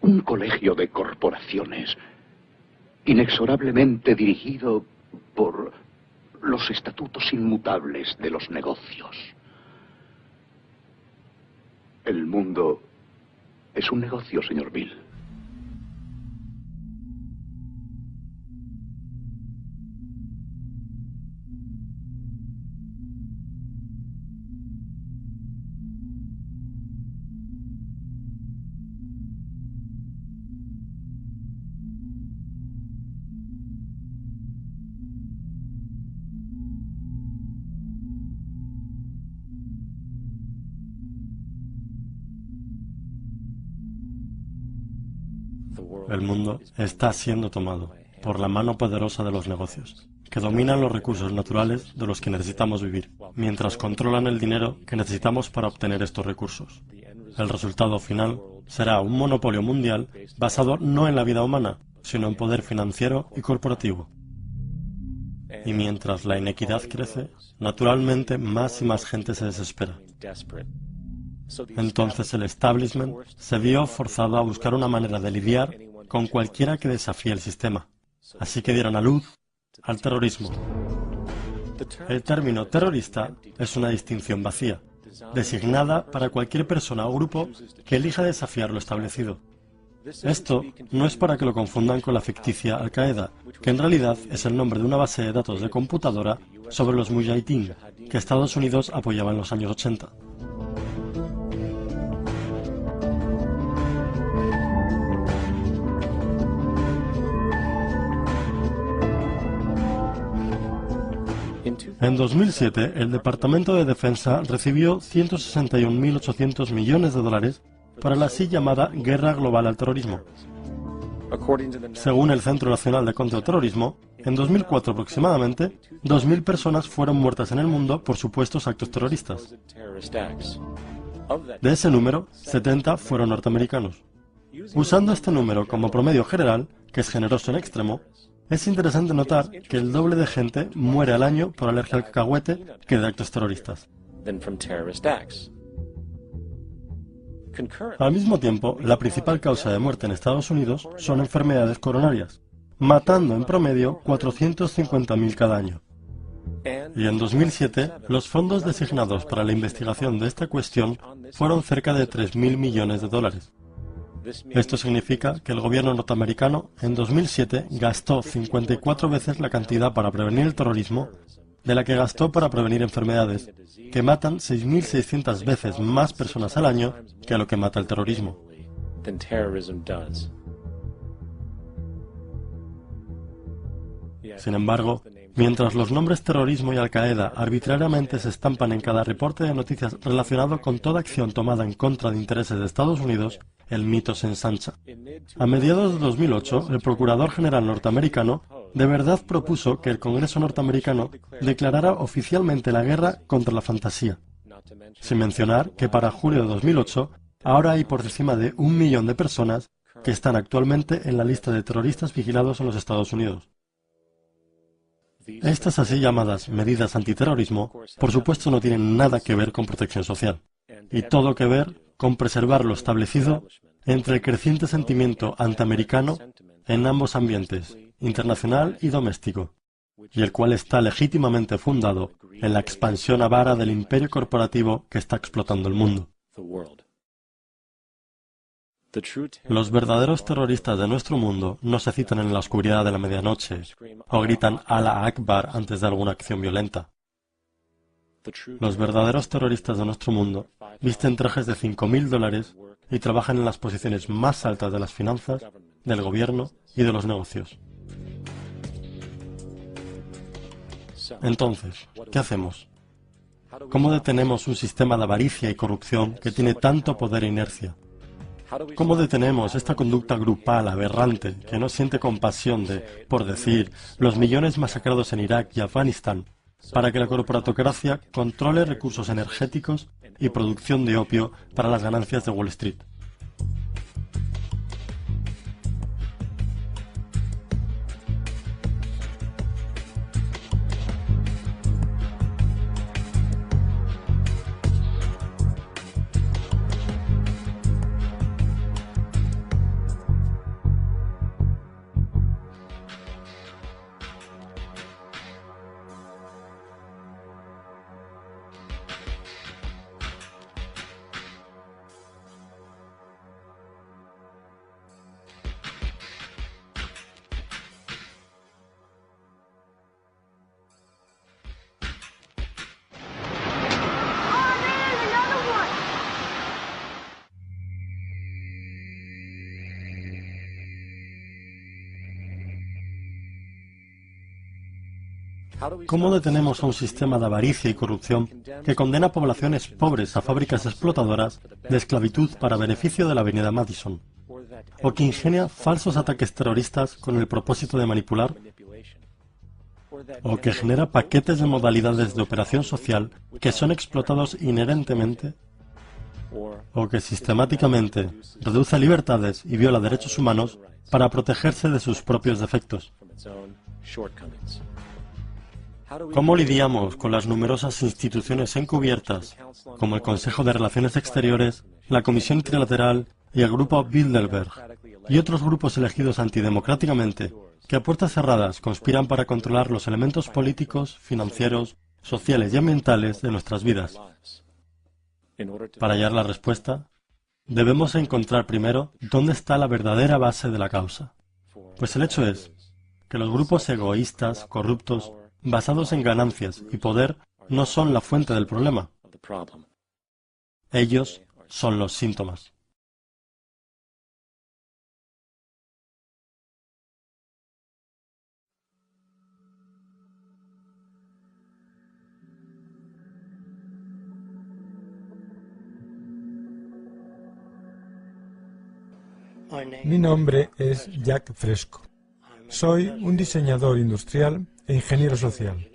un colegio de corporaciones, inexorablemente dirigido por los estatutos inmutables de los negocios. El mundo es un negocio, señor Bill. El mundo está siendo tomado por la mano poderosa de los negocios, que dominan los recursos naturales de los que necesitamos vivir, mientras controlan el dinero que necesitamos para obtener estos recursos. El resultado final será un monopolio mundial basado no en la vida humana, sino en poder financiero y corporativo. Y mientras la inequidad crece, naturalmente más y más gente se desespera. Entonces el establishment se vio forzado a buscar una manera de lidiar con cualquiera que desafíe el sistema. Así que dieron a luz al terrorismo. El término terrorista es una distinción vacía, designada para cualquier persona o grupo que elija desafiar lo establecido. Esto no es para que lo confundan con la ficticia Al-Qaeda, que en realidad es el nombre de una base de datos de computadora sobre los Mujahideen, que Estados Unidos apoyaba en los años 80. En 2007, el Departamento de Defensa recibió 161.800 millones de dólares para la así llamada Guerra Global al Terrorismo. Según el Centro Nacional de Contraterrorismo, en 2004 aproximadamente, 2.000 personas fueron muertas en el mundo por supuestos actos terroristas. De ese número, 70 fueron norteamericanos. Usando este número como promedio general, que es generoso en extremo, es interesante notar que el doble de gente muere al año por alergia al cacahuete que de actos terroristas. Al mismo tiempo, la principal causa de muerte en Estados Unidos son enfermedades coronarias, matando en promedio 450.000 cada año. Y en 2007, los fondos designados para la investigación de esta cuestión fueron cerca de 3.000 millones de dólares. Esto significa que el gobierno norteamericano en 2007 gastó 54 veces la cantidad para prevenir el terrorismo de la que gastó para prevenir enfermedades, que matan 6.600 veces más personas al año que a lo que mata el terrorismo. Sin embargo, mientras los nombres terrorismo y Al-Qaeda arbitrariamente se estampan en cada reporte de noticias relacionado con toda acción tomada en contra de intereses de Estados Unidos, el mito se ensancha. A mediados de 2008, el Procurador General norteamericano de verdad propuso que el Congreso norteamericano declarara oficialmente la guerra contra la fantasía, sin mencionar que para julio de 2008 ahora hay por encima de 1 millón de personas que están actualmente en la lista de terroristas vigilados en los Estados Unidos. Estas así llamadas medidas antiterrorismo, por supuesto, no tienen nada que ver con protección social, y todo que ver con preservar lo establecido entre el creciente sentimiento antiamericano en ambos ambientes, internacional y doméstico, y el cual está legítimamente fundado en la expansión avara del imperio corporativo que está explotando el mundo. Los verdaderos terroristas de nuestro mundo no se citan en la oscuridad de la medianoche o gritan Allah Akbar antes de alguna acción violenta. Los verdaderos terroristas de nuestro mundo visten trajes de $5.000 y trabajan en las posiciones más altas de las finanzas, del gobierno y de los negocios. Entonces, ¿qué hacemos? ¿Cómo detenemos un sistema de avaricia y corrupción que tiene tanto poder e inercia? ¿Cómo detenemos esta conducta grupal aberrante que no siente compasión de, por decir, los millones masacrados en Irak y Afganistán, para que la corporatocracia controle recursos energéticos y producción de opio para las ganancias de Wall Street? ¿Cómo detenemos a un sistema de avaricia y corrupción que condena a poblaciones pobres a fábricas explotadoras de esclavitud para beneficio de la avenida Madison? ¿O que ingenia falsos ataques terroristas con el propósito de manipular? ¿O que genera paquetes de modalidades de operación social que son explotados inherentemente? ¿O que sistemáticamente reduce libertades y viola derechos humanos para protegerse de sus propios defectos? ¿Cómo lidiamos con las numerosas instituciones encubiertas, como el Consejo de Relaciones Exteriores, la Comisión Trilateral y el Grupo Bilderberg, y otros grupos elegidos antidemocráticamente, que a puertas cerradas conspiran para controlar los elementos políticos, financieros, sociales y ambientales de nuestras vidas? Para hallar la respuesta, debemos encontrar primero dónde está la verdadera base de la causa. Pues el hecho es que los grupos egoístas, corruptos, basados en ganancias y poder, no son la fuente del problema. Ellos son los síntomas. Mi nombre es Jack Fresco. Soy un diseñador industrial e ingeniero social.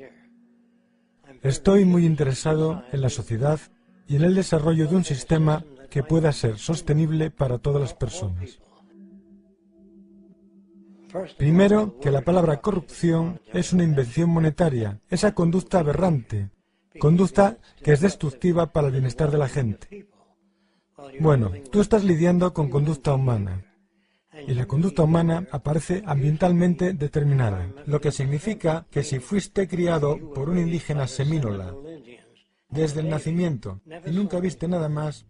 Estoy muy interesado en la sociedad y en el desarrollo de un sistema que pueda ser sostenible para todas las personas. Primero, que la palabra corrupción es una invención monetaria, esa conducta aberrante, conducta que es destructiva para el bienestar de la gente. Bueno, tú estás lidiando con conducta humana, y la conducta humana aparece ambientalmente determinada, lo que significa que si fuiste criado por un indígena semínola desde el nacimiento y nunca viste nada más,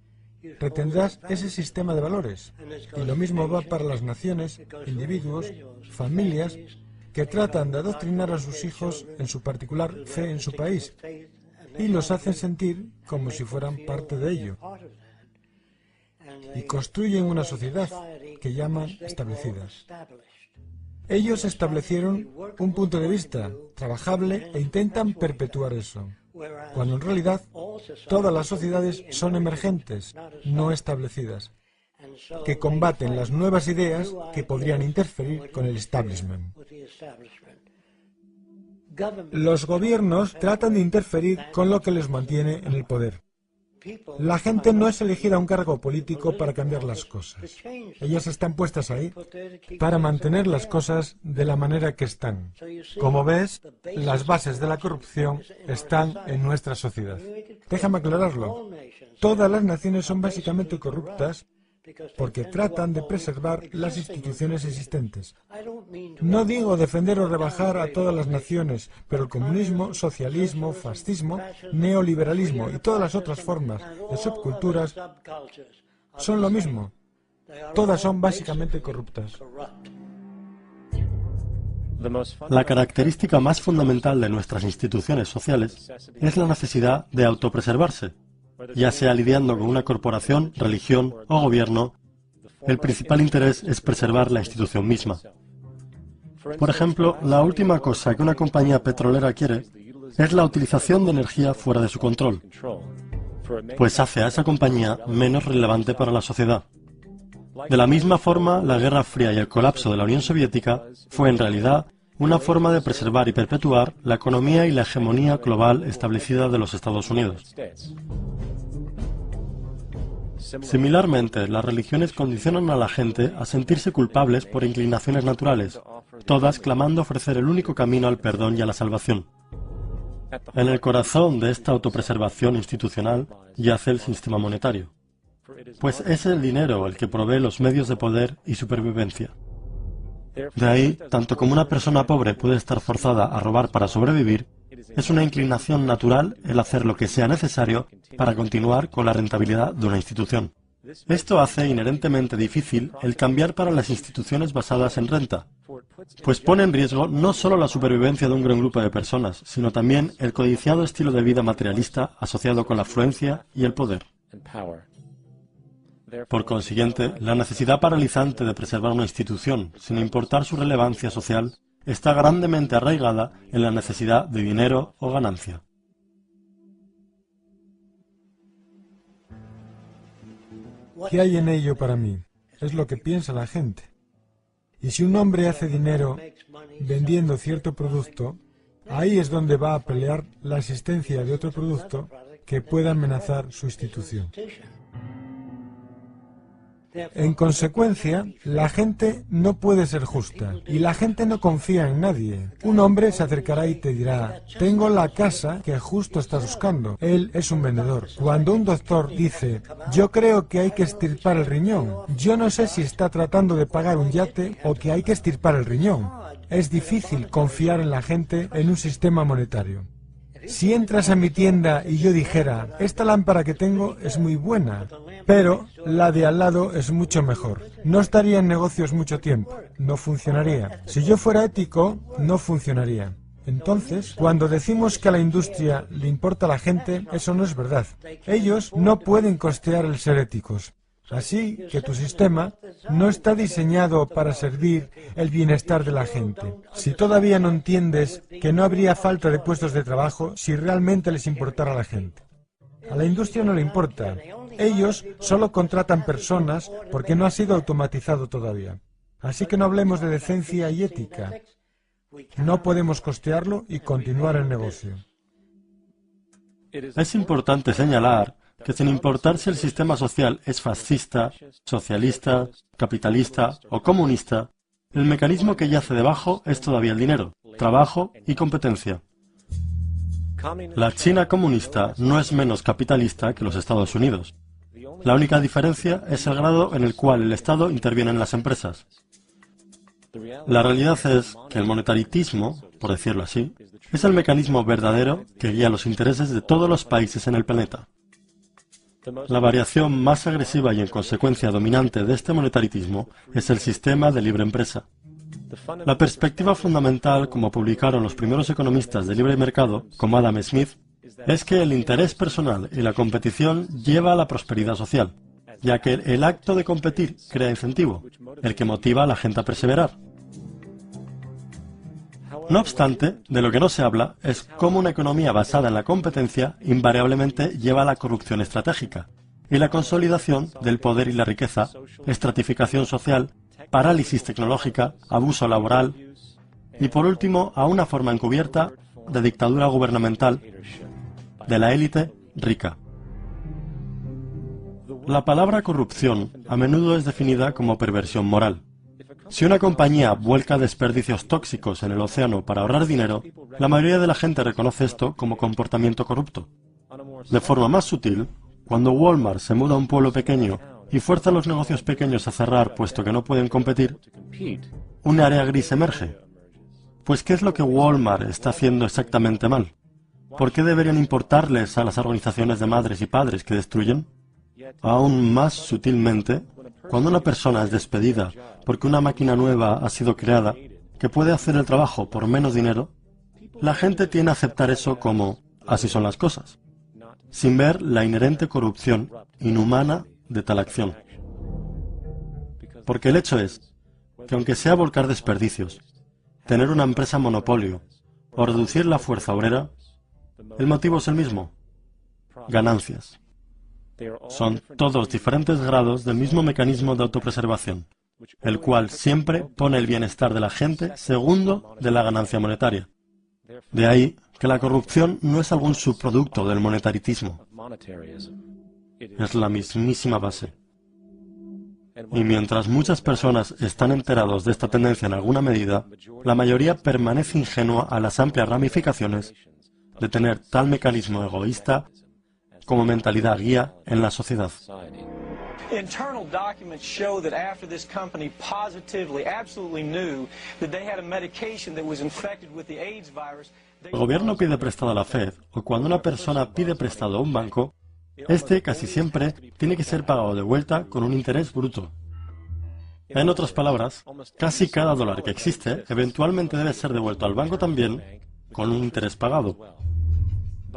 retendrás ese sistema de valores. Y lo mismo va para las naciones, individuos, familias que tratan de adoctrinar a sus hijos en su particular fe en su país y los hacen sentir como si fueran parte de ello. Y construyen una sociedad que llaman establecida. Ellos establecieron un punto de vista trabajable e intentan perpetuar eso, cuando en realidad todas las sociedades son emergentes, no establecidas, que combaten las nuevas ideas que podrían interferir con el establishment. Los gobiernos tratan de interferir con lo que les mantiene en el poder. La gente no es elegida a un cargo político para cambiar las cosas. Ellas están puestas ahí para mantener las cosas de la manera que están. Como ves, las bases de la corrupción están en nuestra sociedad. Déjame aclararlo. Todas las naciones son básicamente corruptas porque tratan de preservar las instituciones existentes. No digo defender o rebajar a todas las naciones, pero el comunismo, socialismo, fascismo, neoliberalismo y todas las otras formas de subculturas son lo mismo. Todas son básicamente corruptas. La característica más fundamental de nuestras instituciones sociales es la necesidad de autopreservarse. Ya sea lidiando con una corporación, religión o gobierno, el principal interés es preservar la institución misma. Por ejemplo, la última cosa que una compañía petrolera quiere es la utilización de energía fuera de su control, pues hace a esa compañía menos relevante para la sociedad. De la misma forma, la Guerra Fría y el colapso de la Unión Soviética fue en realidad una forma de preservar y perpetuar la economía y la hegemonía global establecida de los Estados Unidos. Similarmente, las religiones condicionan a la gente a sentirse culpables por inclinaciones naturales, todas clamando ofrecer el único camino al perdón y a la salvación. En el corazón de esta autopreservación institucional yace el sistema monetario, pues es el dinero el que provee los medios de poder y supervivencia. De ahí, tanto como una persona pobre puede estar forzada a robar para sobrevivir, es una inclinación natural el hacer lo que sea necesario para continuar con la rentabilidad de una institución. Esto hace inherentemente difícil el cambiar para las instituciones basadas en renta, pues pone en riesgo no solo la supervivencia de un gran grupo de personas, sino también el codiciado estilo de vida materialista asociado con la afluencia y el poder. Por consiguiente, la necesidad paralizante de preservar una institución, sin importar su relevancia social, está grandemente arraigada en la necesidad de dinero o ganancia. ¿Qué hay en ello para mí? Es lo que piensa la gente. Y si un hombre hace dinero vendiendo cierto producto, ahí es donde va a pelear la existencia de otro producto que pueda amenazar su institución. En consecuencia, la gente no puede ser justa y la gente no confía en nadie. Un hombre se acercará y te dirá: tengo la casa que justo estás buscando. Él es un vendedor. Cuando un doctor dice: yo creo que hay que extirpar el riñón, yo no sé si está tratando de pagar un yate o que hay que extirpar el riñón. Es difícil confiar en la gente en un sistema monetario. Si entras a mi tienda y yo dijera, esta lámpara que tengo es muy buena, pero la de al lado es mucho mejor, no estaría en negocios mucho tiempo, no funcionaría. Si yo fuera ético, no funcionaría. Entonces, cuando decimos que a la industria le importa a la gente, eso no es verdad. Ellos no pueden costear el ser éticos. Así que tu sistema no está diseñado para servir el bienestar de la gente. Si todavía no entiendes que no habría falta de puestos de trabajo si realmente les importara a la gente. A la industria no le importa. Ellos solo contratan personas porque no ha sido automatizado todavía. Así que no hablemos de decencia y ética. No podemos costearlo y continuar el negocio. Es importante señalar que sin importar si el sistema social es fascista, socialista, capitalista o comunista, el mecanismo que yace debajo es todavía el dinero, trabajo y competencia. La China comunista no es menos capitalista que los Estados Unidos. La única diferencia es el grado en el cual el Estado interviene en las empresas. La realidad es que el monetaritismo, por decirlo así, es el mecanismo verdadero que guía los intereses de todos los países en el planeta. La variación más agresiva y en consecuencia dominante de este monetaritismo es el sistema de libre empresa. La perspectiva fundamental, como publicaron los primeros economistas de libre mercado, como Adam Smith, es que el interés personal y la competición lleva a la prosperidad social, ya que el acto de competir crea incentivo, el que motiva a la gente a perseverar. No obstante, de lo que no se habla es cómo una economía basada en la competencia invariablemente lleva a la corrupción estratégica y la consolidación del poder y la riqueza, estratificación social, parálisis tecnológica, abuso laboral y, por último, a una forma encubierta de dictadura gubernamental de la élite rica. La palabra corrupción a menudo es definida como perversión moral. Si una compañía vuelca desperdicios tóxicos en el océano para ahorrar dinero, la mayoría de la gente reconoce esto como comportamiento corrupto. De forma más sutil, cuando Walmart se muda a un pueblo pequeño y fuerza a los negocios pequeños a cerrar puesto que no pueden competir, un área gris emerge. Pues, ¿qué es lo que Walmart está haciendo exactamente mal? ¿Por qué deberían importarles a las organizaciones de madres y padres que destruyen? Aún más sutilmente, cuando una persona es despedida porque una máquina nueva ha sido creada que puede hacer el trabajo por menos dinero, la gente tiende a aceptar eso como así son las cosas, sin ver la inherente corrupción inhumana de tal acción. Porque el hecho es que aunque sea volcar desperdicios, tener una empresa monopolio o reducir la fuerza obrera, el motivo es el mismo: ganancias. Son todos diferentes grados del mismo mecanismo de autopreservación, el cual siempre pone el bienestar de la gente segundo de la ganancia monetaria. De ahí que la corrupción no es algún subproducto del monetaritismo, es la mismísima base. Y mientras muchas personas están enterados de esta tendencia en alguna medida, la mayoría permanece ingenua a las amplias ramificaciones de tener tal mecanismo egoísta como mentalidad guía en la sociedad. Internal documents show that after this company positively, absolutely knew that they had a medication that was infected with the AIDS virus. El gobierno pide prestado a la Fed, o cuando una persona pide prestado a un banco, este casi siempre tiene que ser pagado de vuelta con un interés bruto. En otras palabras, casi cada dólar que existe eventualmente debe ser devuelto al banco también con un interés pagado.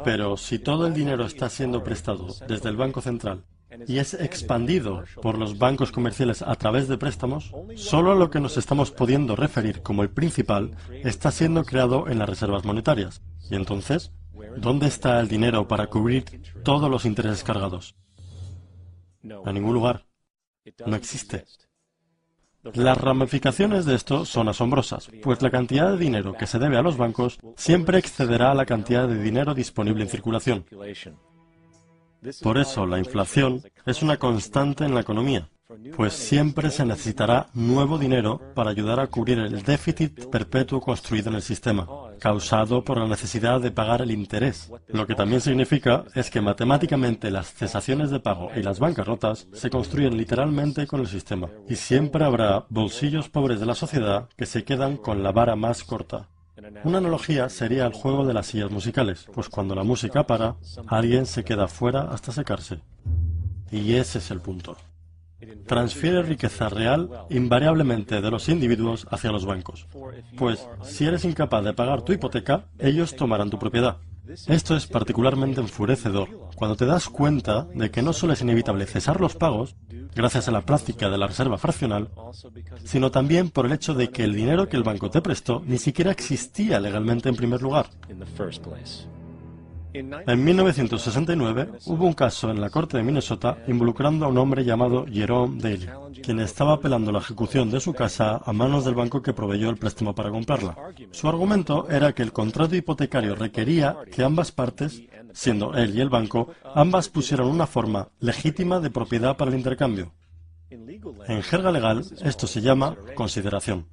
Pero si todo el dinero está siendo prestado desde el Banco Central y es expandido por los bancos comerciales a través de préstamos, solo a lo que nos estamos pudiendo referir como el principal está siendo creado en las reservas monetarias. Y entonces, ¿dónde está el dinero para cubrir todos los intereses cargados? En ningún lugar. No existe. Las ramificaciones de esto son asombrosas, pues la cantidad de dinero que se debe a los bancos siempre excederá a la cantidad de dinero disponible en circulación. Por eso la inflación es una constante en la economía, pues siempre se necesitará nuevo dinero para ayudar a cubrir el déficit perpetuo construido en el sistema, causado por la necesidad de pagar el interés. Lo que también significa es que matemáticamente las cesaciones de pago y las bancarrotas se construyen literalmente con el sistema, y siempre habrá bolsillos pobres de la sociedad que se quedan con la vara más corta. Una analogía sería el juego de las sillas musicales, pues cuando la música para, alguien se queda fuera hasta secarse. Y ese es el punto. Transfiere riqueza real invariablemente de los individuos hacia los bancos. Pues, si eres incapaz de pagar tu hipoteca, ellos tomarán tu propiedad. Esto es particularmente enfurecedor cuando te das cuenta de que no solo es inevitable cesar los pagos, gracias a la práctica de la reserva fraccional, sino también por el hecho de que el dinero que el banco te prestó ni siquiera existía legalmente en primer lugar. En 1969 hubo un caso en la corte de Minnesota involucrando a un hombre llamado Jerome Daly, quien estaba apelando la ejecución de su casa a manos del banco que proveyó el préstamo para comprarla. Su argumento era que el contrato hipotecario requería que ambas partes, siendo él y el banco, ambas pusieran una forma legítima de propiedad para el intercambio. En jerga legal, esto se llama consideración.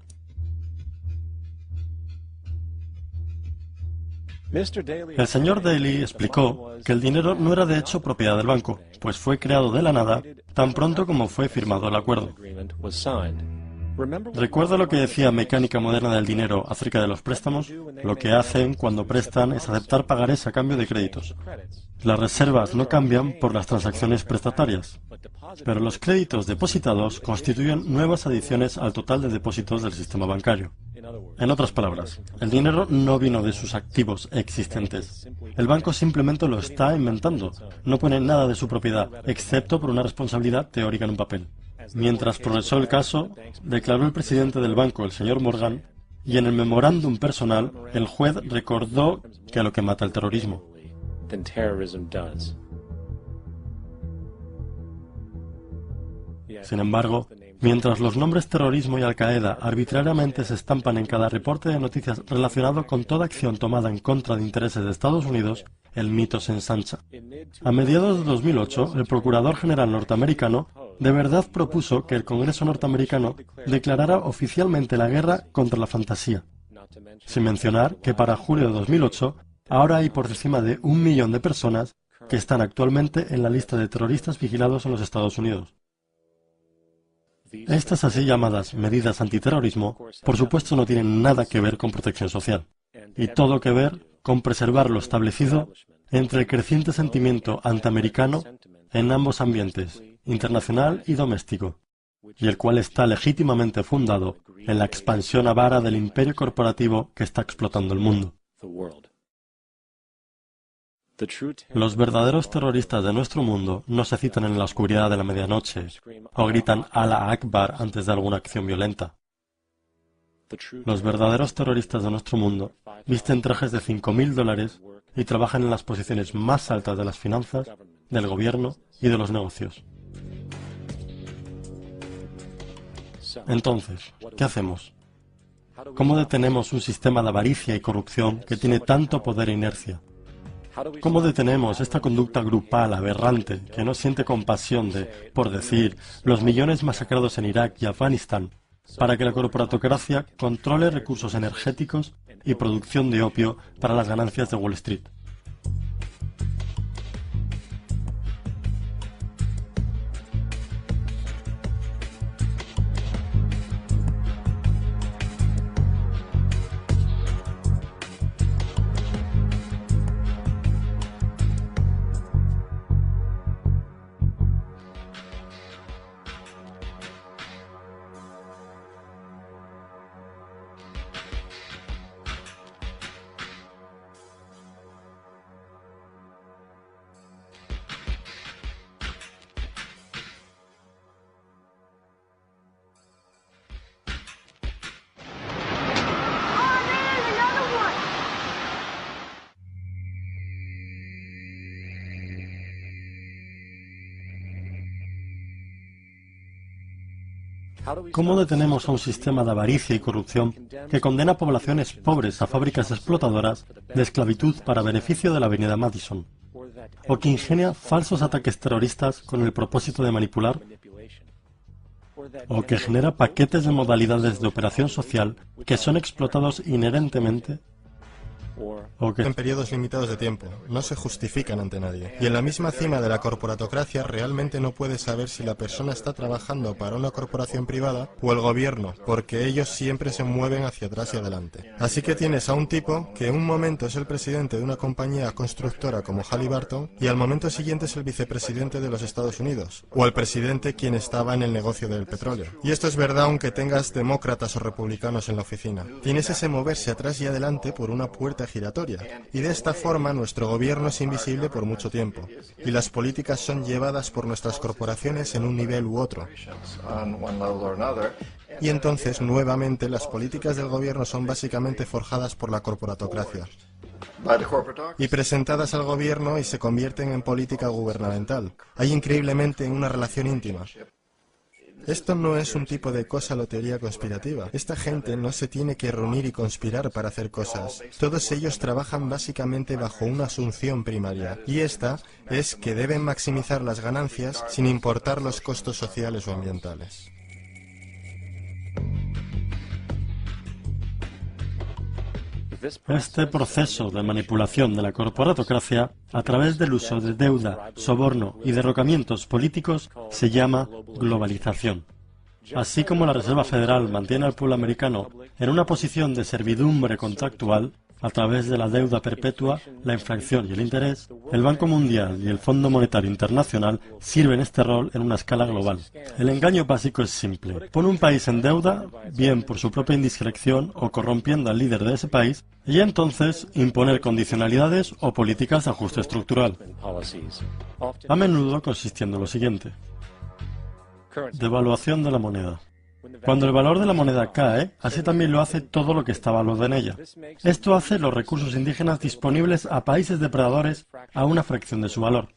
El señor Daly explicó que el dinero no era de hecho propiedad del banco, pues fue creado de la nada tan pronto como fue firmado el acuerdo. ¿Recuerda lo que decía Mecánica Moderna del Dinero acerca de los préstamos? Lo que hacen cuando prestan es aceptar pagarés a cambio de créditos. Las reservas no cambian por las transacciones prestatarias, pero los créditos depositados constituyen nuevas adiciones al total de depósitos del sistema bancario. En otras palabras, el dinero no vino de sus activos existentes. El banco simplemente lo está inventando. No pone nada de su propiedad, excepto por una responsabilidad teórica en un papel. Mientras progresó el caso, declaró el presidente del banco, el señor Morgan, y en el memorándum personal, el juez recordó que a lo que mata el terrorismo. Sin embargo, mientras los nombres terrorismo y Al-Qaeda arbitrariamente se estampan en cada reporte de noticias relacionado con toda acción tomada en contra de intereses de Estados Unidos, el mito se ensancha. A mediados de 2008, el Procurador General norteamericano de verdad propuso que el Congreso norteamericano declarara oficialmente la guerra contra la fantasía, sin mencionar que para julio de 2008 ahora hay por encima de 1 millón de personas que están actualmente en la lista de terroristas vigilados en los Estados Unidos. Estas así llamadas medidas antiterrorismo, por supuesto, no tienen nada que ver con protección social, y todo que ver con preservar lo establecido entre el creciente sentimiento antiamericano en ambos ambientes, internacional y doméstico, y el cual está legítimamente fundado en la expansión avara del imperio corporativo que está explotando el mundo. Los verdaderos terroristas de nuestro mundo no se citan en la oscuridad de la medianoche o gritan Allah Akbar antes de alguna acción violenta. Los verdaderos terroristas de nuestro mundo visten trajes de $5.000 y trabajan en las posiciones más altas de las finanzas, del gobierno y de los negocios. Entonces, ¿qué hacemos? ¿Cómo detenemos un sistema de avaricia y corrupción que tiene tanto poder e inercia? ¿Cómo detenemos esta conducta grupal aberrante que no siente compasión de, por decir, los millones masacrados en Irak y Afganistán, para que la corporatocracia controle recursos energéticos y producción de opio para las ganancias de Wall Street? ¿Cómo detenemos a un sistema de avaricia y corrupción que condena a poblaciones pobres a fábricas explotadoras de esclavitud para beneficio de la avenida Madison? ¿O que ingenia falsos ataques terroristas con el propósito de manipular? ¿O que genera paquetes de modalidades de operación social que son explotados inherentemente? o que en periodos limitados de tiempo, no se justifican ante nadie. Y en la misma cima de la corporatocracia realmente no puedes saber si la persona está trabajando para una corporación privada o el gobierno, porque ellos siempre se mueven hacia atrás y adelante. Así que tienes a un tipo que en un momento es el presidente de una compañía constructora como Halliburton y al momento siguiente es el vicepresidente de los Estados Unidos, o el presidente quien estaba en el negocio del petróleo. Y esto es verdad aunque tengas demócratas o republicanos en la oficina. Tienes ese moverse atrás y adelante por una puerta giratoria, y de esta forma nuestro gobierno es invisible por mucho tiempo, y las políticas son llevadas por nuestras corporaciones en un nivel u otro. Y entonces, nuevamente, las políticas del gobierno son básicamente forjadas por la corporatocracia y presentadas al gobierno y se convierten en política gubernamental. Hay increíblemente una relación íntima. Esto no es un tipo de cosa o teoría conspirativa. Esta gente no se tiene que reunir y conspirar para hacer cosas. Todos ellos trabajan básicamente bajo una asunción primaria, y esta es que deben maximizar las ganancias sin importar los costos sociales o ambientales. Este proceso de manipulación de la corporatocracia a través del uso de deuda, soborno y derrocamientos políticos se llama globalización. Así como la Reserva Federal mantiene al pueblo americano en una posición de servidumbre contractual a través de la deuda perpetua, la inflación y el interés, el Banco Mundial y el Fondo Monetario Internacional sirven este rol en una escala global. El engaño básico es simple. Pone un país en deuda, bien por su propia indiscreción o corrompiendo al líder de ese país, y entonces imponer condicionalidades o políticas de ajuste estructural. A menudo consistiendo en lo siguiente: devaluación de la moneda. Cuando el valor de la moneda cae, así también lo hace todo lo que está valuado en ella. Esto hace los recursos indígenas disponibles a países depredadores a una fracción de su valor.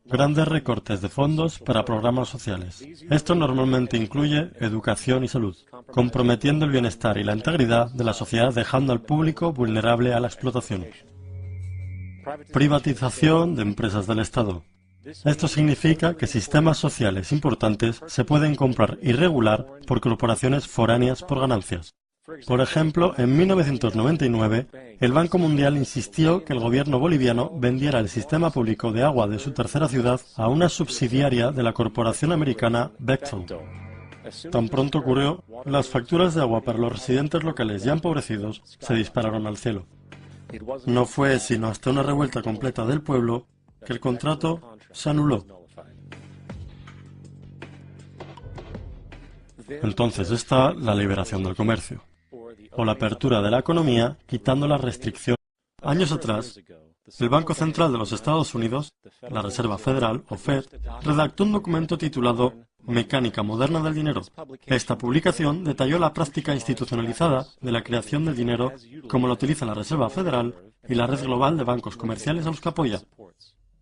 Grandes recortes de fondos para programas sociales. Esto normalmente incluye educación y salud, comprometiendo el bienestar y la integridad de la sociedad, dejando al público vulnerable a la explotación. Privatización de empresas del Estado. Esto significa que sistemas sociales importantes se pueden comprar y regular por corporaciones foráneas por ganancias. Por ejemplo, en 1999, el Banco Mundial insistió que el gobierno boliviano vendiera el sistema público de agua de su tercera ciudad a una subsidiaria de la corporación americana Bechtel. Tan pronto ocurrió, las facturas de agua para los residentes locales ya empobrecidos se dispararon al cielo. No fue sino hasta una revuelta completa del pueblo que el contrato se anuló. Entonces está la liberación del comercio, o la apertura de la economía quitando las restricciones. Años atrás, el Banco Central de los Estados Unidos, la Reserva Federal, o Fed, redactó un documento titulado Mecánica Moderna del Dinero. Esta publicación detalló la práctica institucionalizada de la creación del dinero como lo utiliza la Reserva Federal y la red global de bancos comerciales a los que apoya.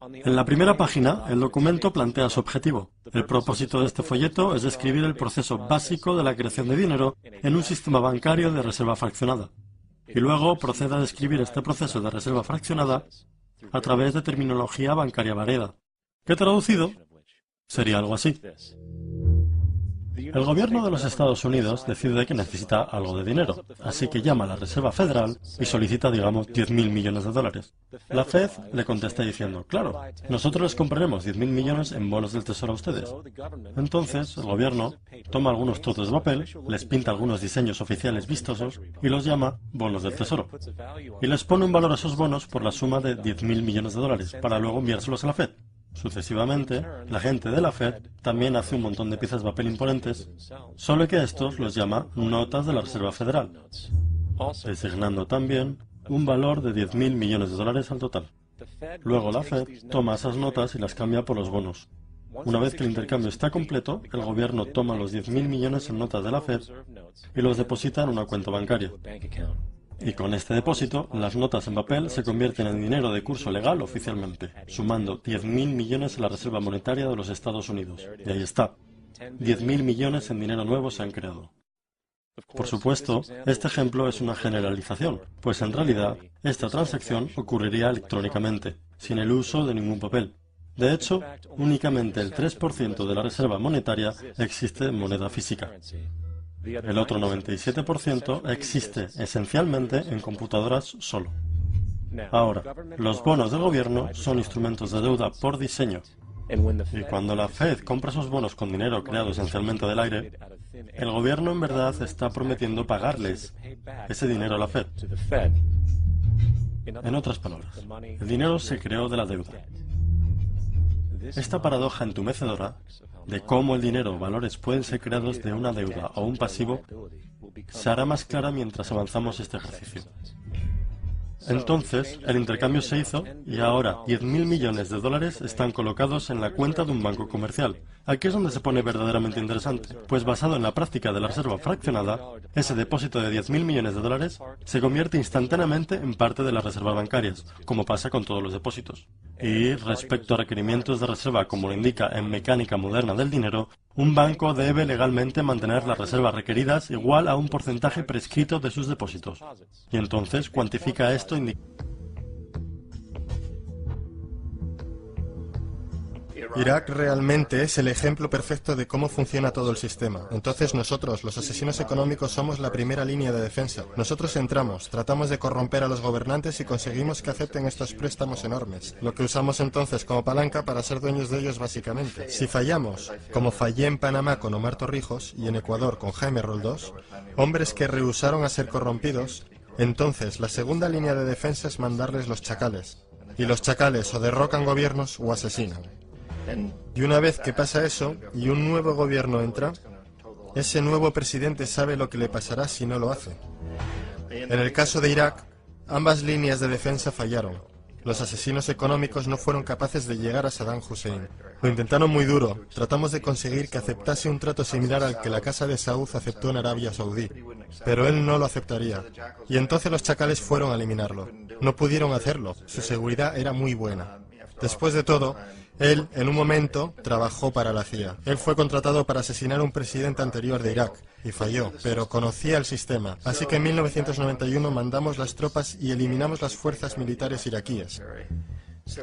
En la primera página, el documento plantea su objetivo. El propósito de este folleto es describir el proceso básico de la creación de dinero en un sistema bancario de reserva fraccionada. Y luego procede a describir este proceso de reserva fraccionada a través de terminología bancaria variada, que traducido sería algo así. El gobierno de los Estados Unidos decide que necesita algo de dinero, así que llama a la Reserva Federal y solicita, digamos, 10.000 millones de dólares. La Fed le contesta diciendo, claro, nosotros les compraremos 10.000 millones en bonos del Tesoro a ustedes. Entonces, el gobierno toma algunos trozos de papel, les pinta algunos diseños oficiales vistosos y los llama bonos del Tesoro. Y les pone un valor a esos bonos por la suma de 10.000 millones de dólares, para luego enviárselos a la Fed. Sucesivamente, la gente de la Fed también hace un montón de piezas de papel imponentes, solo que a estos los llama notas de la Reserva Federal, designando también un valor de 10.000 millones de dólares al total. Luego la Fed toma esas notas y las cambia por los bonos. Una vez que el intercambio está completo, el gobierno toma los 10.000 millones en notas de la Fed y los deposita en una cuenta bancaria. Y con este depósito, las notas en papel se convierten en dinero de curso legal oficialmente, sumando 10.000 millones a la Reserva Monetaria de los Estados Unidos. Y ahí está. 10.000 millones en dinero nuevo se han creado. Por supuesto, este ejemplo es una generalización, pues en realidad, esta transacción ocurriría electrónicamente, sin el uso de ningún papel. De hecho, únicamente el 3% de la reserva monetaria existe en moneda física. El otro 97% existe esencialmente en computadoras solo. Ahora, los bonos del gobierno son instrumentos de deuda por diseño. Y cuando la Fed compra esos bonos con dinero creado esencialmente del aire, el gobierno en verdad está prometiendo pagarles ese dinero a la Fed. En otras palabras, el dinero se creó de la deuda. Esta paradoja entumecedora de cómo el dinero o valores pueden ser creados de una deuda o un pasivo se hará más clara mientras avanzamos este ejercicio. Entonces, el intercambio se hizo y ahora 10.000 millones de dólares están colocados en la cuenta de un banco comercial. Aquí es donde se pone verdaderamente interesante, pues basado en la práctica de la reserva fraccionada, ese depósito de 10.000 millones de dólares se convierte instantáneamente en parte de las reservas bancarias, como pasa con todos los depósitos. Y respecto a requerimientos de reserva, como lo indica en Mecánica Moderna del Dinero, un banco debe legalmente mantener las reservas requeridas igual a un porcentaje prescrito de sus depósitos. Y entonces cuantifica esto Irak realmente es el ejemplo perfecto de cómo funciona todo el sistema. Entonces nosotros, los asesinos económicos, somos la primera línea de defensa. Nosotros entramos, tratamos de corromper a los gobernantes y conseguimos que acepten estos préstamos enormes, lo que usamos entonces como palanca para ser dueños de ellos básicamente. Si fallamos, como fallé en Panamá con Omar Torrijos y en Ecuador con Jaime Roldós, hombres que rehusaron a ser corrompidos, entonces la segunda línea de defensa es mandarles los chacales. Y los chacales o derrocan gobiernos o asesinan. Y una vez que pasa eso y un nuevo gobierno entra, ese nuevo presidente sabe lo que le pasará si no lo hace. En el caso de Irak, ambas líneas de defensa fallaron. Los asesinos económicos no fueron capaces de llegar a Saddam Hussein. Lo intentaron muy duro. Tratamos de conseguir que aceptase un trato similar al que la Casa de Saud aceptó en Arabia Saudí. Pero él no lo aceptaría. Y entonces los chacales fueron a eliminarlo. No pudieron hacerlo. Su seguridad era muy buena. Después de todo, él, en un momento, trabajó para la CIA. Él fue contratado para asesinar a un presidente anterior de Irak, y falló, pero conocía el sistema. Así que en 1991 mandamos las tropas y eliminamos las fuerzas militares iraquíes.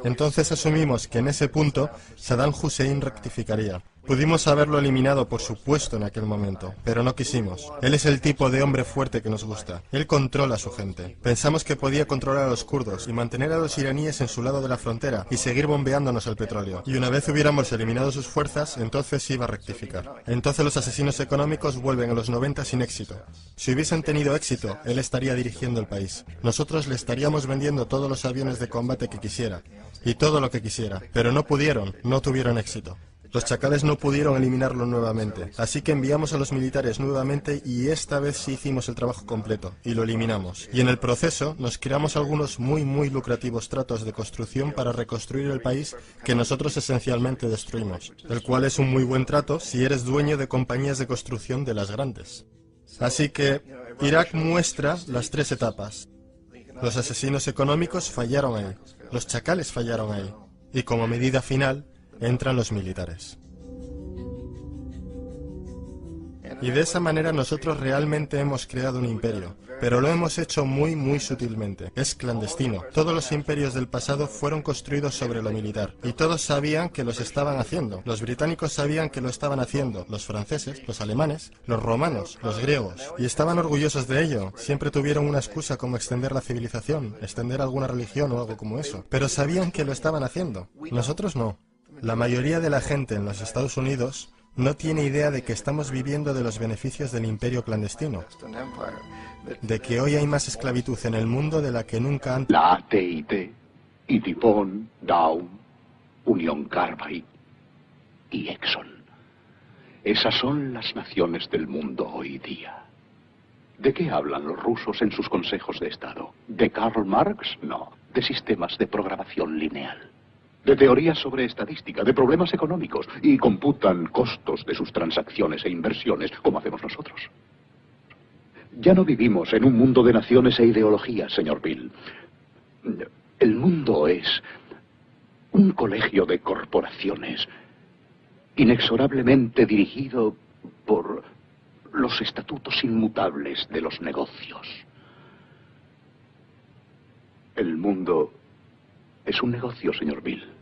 Entonces asumimos que en ese punto Saddam Hussein rectificaría. Pudimos haberlo eliminado, por supuesto, en aquel momento, pero no quisimos. Él es el tipo de hombre fuerte que nos gusta. Él controla a su gente. Pensamos que podía controlar a los kurdos y mantener a los iraníes en su lado de la frontera y seguir bombeándonos el petróleo. Y una vez hubiéramos eliminado sus fuerzas, entonces iba a rectificar. Entonces los asesinos económicos vuelven a los 90 sin éxito. Si hubiesen tenido éxito, él estaría dirigiendo el país. Nosotros le estaríamos vendiendo todos los aviones de combate que quisiera y todo lo que quisiera, pero no pudieron, no tuvieron éxito. Los chacales no pudieron eliminarlo nuevamente, así que enviamos a los militares nuevamente y esta vez sí hicimos el trabajo completo, y lo eliminamos. Y en el proceso nos creamos algunos muy lucrativos tratos de construcción para reconstruir el país que nosotros esencialmente destruimos, el cual es un muy buen trato si eres dueño de compañías de construcción de las grandes. Así que Irak muestra las tres etapas. Los asesinos económicos fallaron ahí, los chacales fallaron ahí, y como medida final, entran los militares. Y de esa manera nosotros realmente hemos creado un imperio, pero lo hemos hecho muy sutilmente. Es clandestino. Todos los imperios del pasado fueron construidos sobre lo militar, y todos sabían que los estaban haciendo. Los británicos sabían que lo estaban haciendo, los franceses, los alemanes, los romanos, los griegos, y estaban orgullosos de ello. Siempre tuvieron una excusa como extender la civilización, extender alguna religión o algo como eso, pero sabían que lo estaban haciendo. Nosotros no. La mayoría de la gente en los Estados Unidos no tiene idea de que estamos viviendo de los beneficios del imperio clandestino, de que hoy hay más esclavitud en el mundo de la que nunca antes. La AT&T, y DuPont, Dow, Union Carbide y Exxon. Esas son las naciones del mundo hoy día. ¿De qué hablan los rusos en sus consejos de Estado? ¿De Karl Marx? No, de sistemas de programación lineal. De teorías sobre estadística, de problemas económicos, y computan costos de sus transacciones e inversiones, como hacemos nosotros. Ya no vivimos en un mundo de naciones e ideologías, señor Bill. El mundo es un colegio de corporaciones, inexorablemente dirigido por los estatutos inmutables de los negocios. El mundo es un negocio, señor Bill.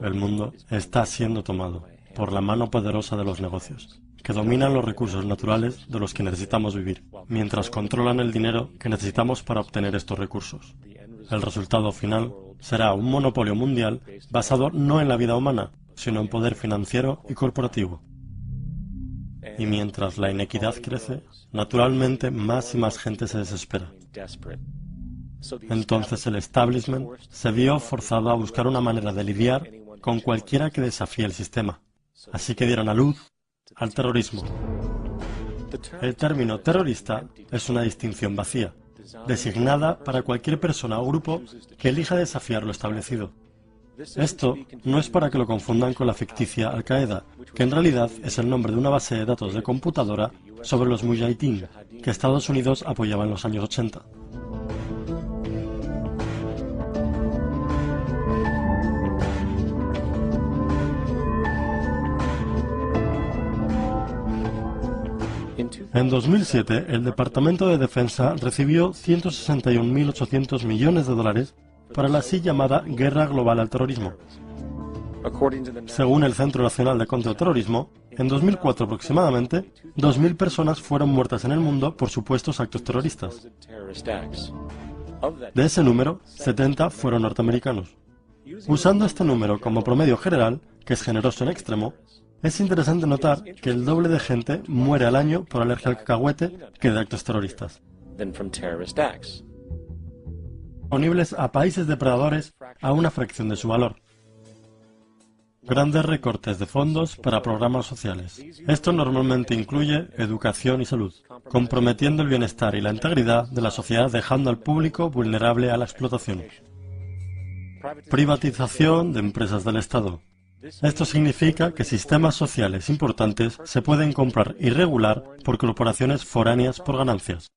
El mundo está siendo tomado por la mano poderosa de los negocios, que dominan los recursos naturales de los que necesitamos vivir, mientras controlan el dinero que necesitamos para obtener estos recursos. El resultado final será un monopolio mundial basado no en la vida humana, sino en poder financiero y corporativo. Y mientras la inequidad crece, naturalmente más y más gente se desespera. Entonces el establishment se vio forzado a buscar una manera de lidiar con cualquiera que desafíe el sistema. Así que dieron a luz al terrorismo. El término terrorista es una distinción vacía, designada para cualquier persona o grupo que elija desafiar lo establecido. Esto no es para que lo confundan con la ficticia Al-Qaeda, que en realidad es el nombre de una base de datos de computadora sobre los Mujahideen, que Estados Unidos apoyaba en los años 80. En 2007, el Departamento de Defensa recibió 161.800 millones de dólares para la así llamada Guerra Global al Terrorismo. Según el Centro Nacional de Contraterrorismo, en 2004 aproximadamente, 2.000 personas fueron muertas en el mundo por supuestos actos terroristas. De ese número, 70 fueron norteamericanos. Usando este número como promedio general, que es generoso en extremo, es interesante notar que el doble de gente muere al año por alergia al cacahuete que de actos terroristas. Disponibles a países depredadores a una fracción de su valor. Grandes recortes de fondos para programas sociales. Esto normalmente incluye educación y salud, comprometiendo el bienestar y la integridad de la sociedad, dejando al público vulnerable a la explotación. Privatización de empresas del Estado. Esto significa que sistemas sociales importantes se pueden comprar y regular por corporaciones foráneas por ganancias.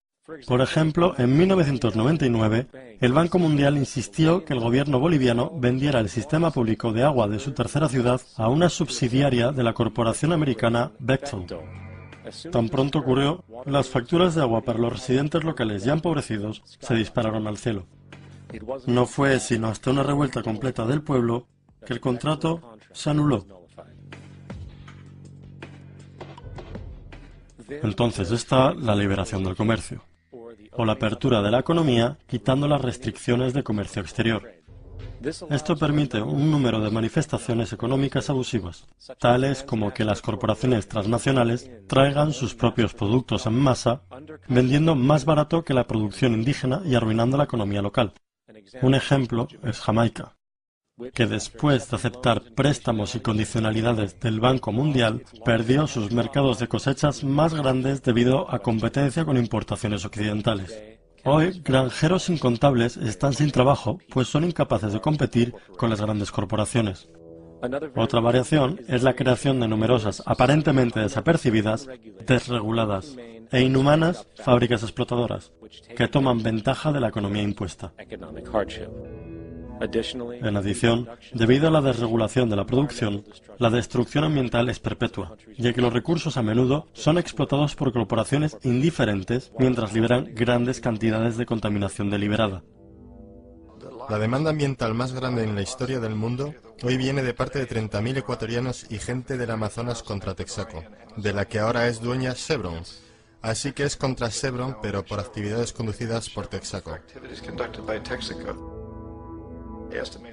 Por ejemplo, en 1999, el Banco Mundial insistió que el gobierno boliviano vendiera el sistema público de agua de su tercera ciudad a una subsidiaria de la corporación americana Bechtel. Tan pronto ocurrió, las facturas de agua para los residentes locales ya empobrecidos se dispararon al cielo. No fue sino hasta una revuelta completa del pueblo que el contrato se anuló. Entonces está la liberación del comercio, o la apertura de la economía quitando las restricciones de comercio exterior. Esto permite un número de manifestaciones económicas abusivas, tales como que las corporaciones transnacionales traigan sus propios productos en masa, vendiendo más barato que la producción indígena y arruinando la economía local. Un ejemplo es Jamaica, que después de aceptar préstamos y condicionalidades del Banco Mundial, perdió sus mercados de cosechas más grandes debido a competencia con importaciones occidentales. Hoy, granjeros incontables están sin trabajo, pues son incapaces de competir con las grandes corporaciones. Otra variación es la creación de numerosas, aparentemente desapercibidas, desreguladas e inhumanas fábricas explotadoras, que toman ventaja de la economía impuesta. En adición, debido a la desregulación de la producción, la destrucción ambiental es perpetua, ya que los recursos a menudo son explotados por corporaciones indiferentes mientras liberan grandes cantidades de contaminación deliberada. La demanda ambiental más grande en la historia del mundo hoy viene de parte de 30.000 ecuatorianos y gente del Amazonas contra Texaco, de la que ahora es dueña Chevron. Así que es contra Chevron, pero por actividades conducidas por Texaco.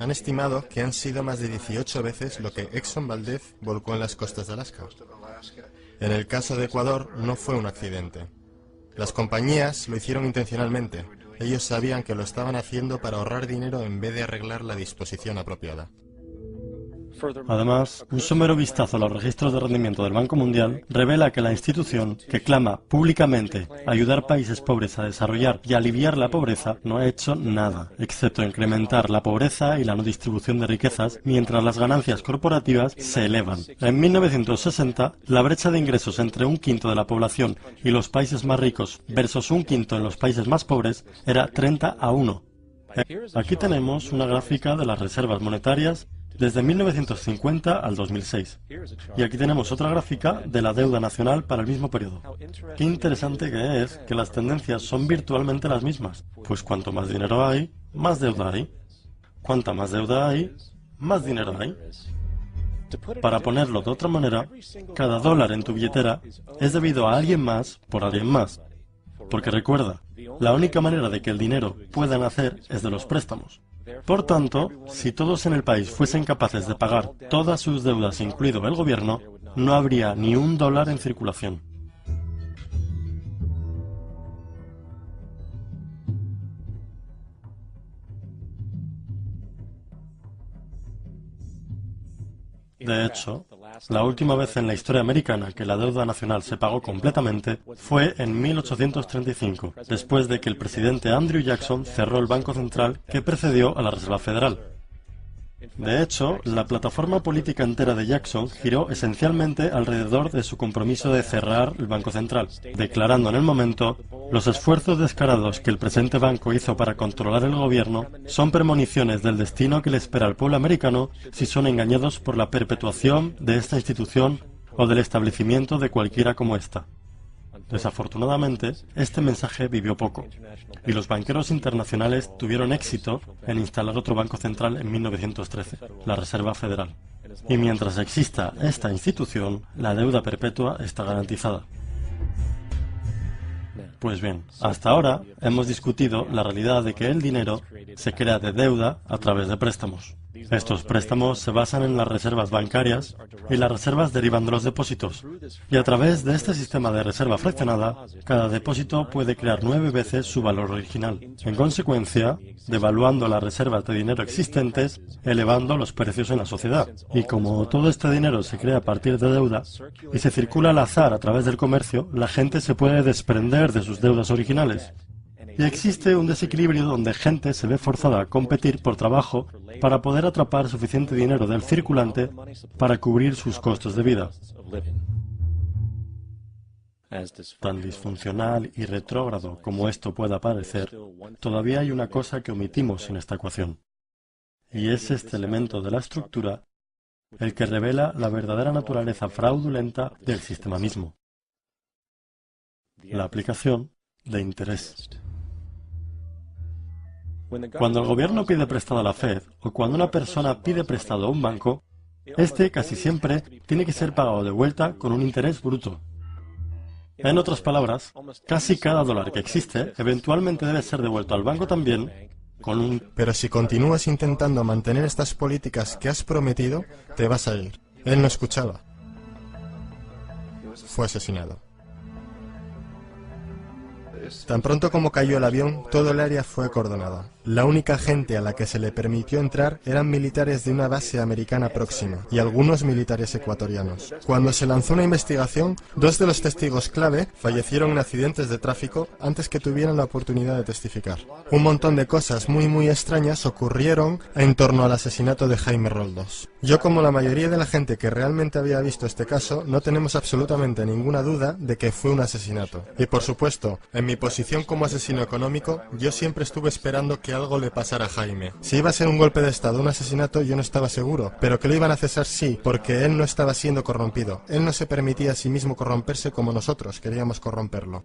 Han estimado que han sido más de 18 veces lo que Exxon Valdez volcó en las costas de Alaska. En el caso de Ecuador no fue un accidente. Las compañías lo hicieron intencionalmente. Ellos sabían que lo estaban haciendo para ahorrar dinero en vez de arreglar la disposición apropiada. Además, un somero vistazo a los registros de rendimiento del Banco Mundial revela que la institución, que clama públicamente ayudar países pobres a desarrollar y aliviar la pobreza, no ha hecho nada, excepto incrementar la pobreza y la no distribución de riquezas, mientras las ganancias corporativas se elevan. En 1960, la brecha de ingresos entre un quinto de la población y los países más ricos versus un quinto en los países más pobres era 30-1. Aquí tenemos una gráfica de las reservas monetarias desde 1950 al 2006. Y aquí tenemos otra gráfica de la deuda nacional para el mismo periodo. Qué interesante que es que las tendencias son virtualmente las mismas, pues cuanto más dinero hay, más deuda hay. Cuanta más deuda hay, más dinero hay. Para ponerlo de otra manera, cada dólar en tu billetera es debido a alguien más por alguien más. Porque recuerda, la única manera de que el dinero pueda nacer es de los préstamos. Por tanto, si todos en el país fuesen capaces de pagar todas sus deudas, incluido el gobierno, no habría ni un dólar en circulación. De hecho, la última vez en la historia americana que la deuda nacional se pagó completamente fue en 1835, después de que el presidente Andrew Jackson cerró el Banco Central que precedió a la Reserva Federal. De hecho, la plataforma política entera de Jackson giró esencialmente alrededor de su compromiso de cerrar el Banco Central, declarando en el momento: los esfuerzos descarados que el presente banco hizo para controlar el gobierno son premoniciones del destino que le espera al pueblo americano si son engañados por la perpetuación de esta institución o del establecimiento de cualquiera como esta. Desafortunadamente, este mensaje vivió poco, y los banqueros internacionales tuvieron éxito en instalar otro banco central en 1913, la Reserva Federal. Y mientras exista esta institución, la deuda perpetua está garantizada. Pues bien, hasta ahora hemos discutido la realidad de que el dinero se crea de deuda a través de préstamos. Estos préstamos se basan en las reservas bancarias y las reservas derivan de los depósitos. Y a través de este sistema de reserva fraccionada, cada depósito puede crear 9 veces su valor original. En consecuencia, devaluando las reservas de dinero existentes, elevando los precios en la sociedad. Y como todo este dinero se crea a partir de deuda y se circula al azar a través del comercio, la gente se puede desprender de sus deudas originales. Y existe un desequilibrio donde gente se ve forzada a competir por trabajo para poder atrapar suficiente dinero del circulante para cubrir sus costos de vida. Tan disfuncional y retrógrado como esto pueda parecer, todavía hay una cosa que omitimos en esta ecuación. Y es este elemento de la estructura el que revela la verdadera naturaleza fraudulenta del sistema mismo: la aplicación de interés. Cuando el gobierno pide prestado a la Fed, o cuando una persona pide prestado a un banco, este casi siempre tiene que ser pagado de vuelta con un interés bruto. En otras palabras, casi cada dólar que existe eventualmente debe ser devuelto al banco también con un... Pero si continúas intentando mantener estas políticas que has prometido, te vas a ir. Él no escuchaba. Fue asesinado. Tan pronto como cayó el avión, todo el área fue acordonada. La única gente a la que se le permitió entrar eran militares de una base americana próxima y algunos militares ecuatorianos. Cuando se lanzó una investigación, 2 de los testigos clave fallecieron en accidentes de tráfico antes que tuvieran la oportunidad de testificar. Un montón de cosas muy extrañas ocurrieron en torno al asesinato de Jaime Roldós. Yo, como la mayoría de la gente que realmente había visto este caso, no tenemos absolutamente ninguna duda de que fue un asesinato. Y por supuesto, en mi posición como asesino económico, yo siempre estuve esperando que algo le pasara a Jaime. Si iba a ser un golpe de estado o un asesinato, yo no estaba seguro, pero que lo iban a cesar sí, porque él no estaba siendo corrompido. Él no se permitía a sí mismo corromperse como nosotros queríamos corromperlo.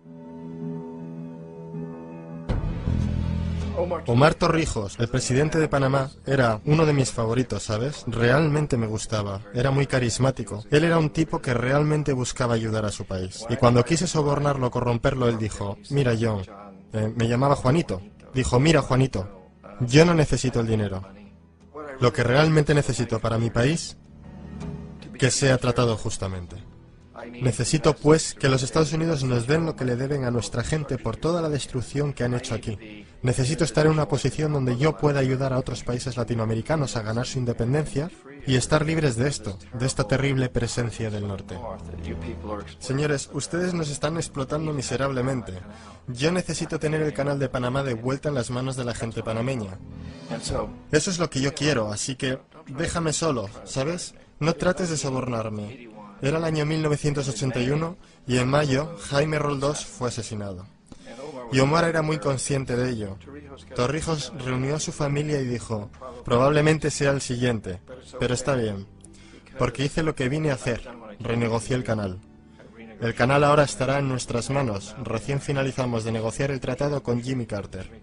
Omar Torrijos, el presidente de Panamá, era uno de mis favoritos, ¿sabes? Realmente me gustaba. Era muy carismático. Él era un tipo que realmente buscaba ayudar a su país. Y cuando quise sobornarlo, corromperlo, él dijo: mira, John, me llamaba Juanito. Dijo: mira, Juanito, yo no necesito el dinero. Lo que realmente necesito para mi país, que sea tratado justamente. Necesito, pues, que los Estados Unidos nos den lo que le deben a nuestra gente por toda la destrucción que han hecho aquí. Necesito estar en una posición donde yo pueda ayudar a otros países latinoamericanos a ganar su independencia y estar libres de esto, de esta terrible presencia del norte. Señores, ustedes nos están explotando miserablemente. Yo necesito tener el canal de Panamá de vuelta en las manos de la gente panameña. Eso es lo que yo quiero, así que déjame solo, ¿sabes? No trates de sobornarme. Era el año 1981 y en mayo Jaime Roldós fue asesinado. Y Omar era muy consciente de ello. Torrijos reunió a su familia y dijo: probablemente sea el siguiente, pero está bien, porque hice lo que vine a hacer, renegocié el canal. El canal ahora estará en nuestras manos. Recién finalizamos de negociar el tratado con Jimmy Carter.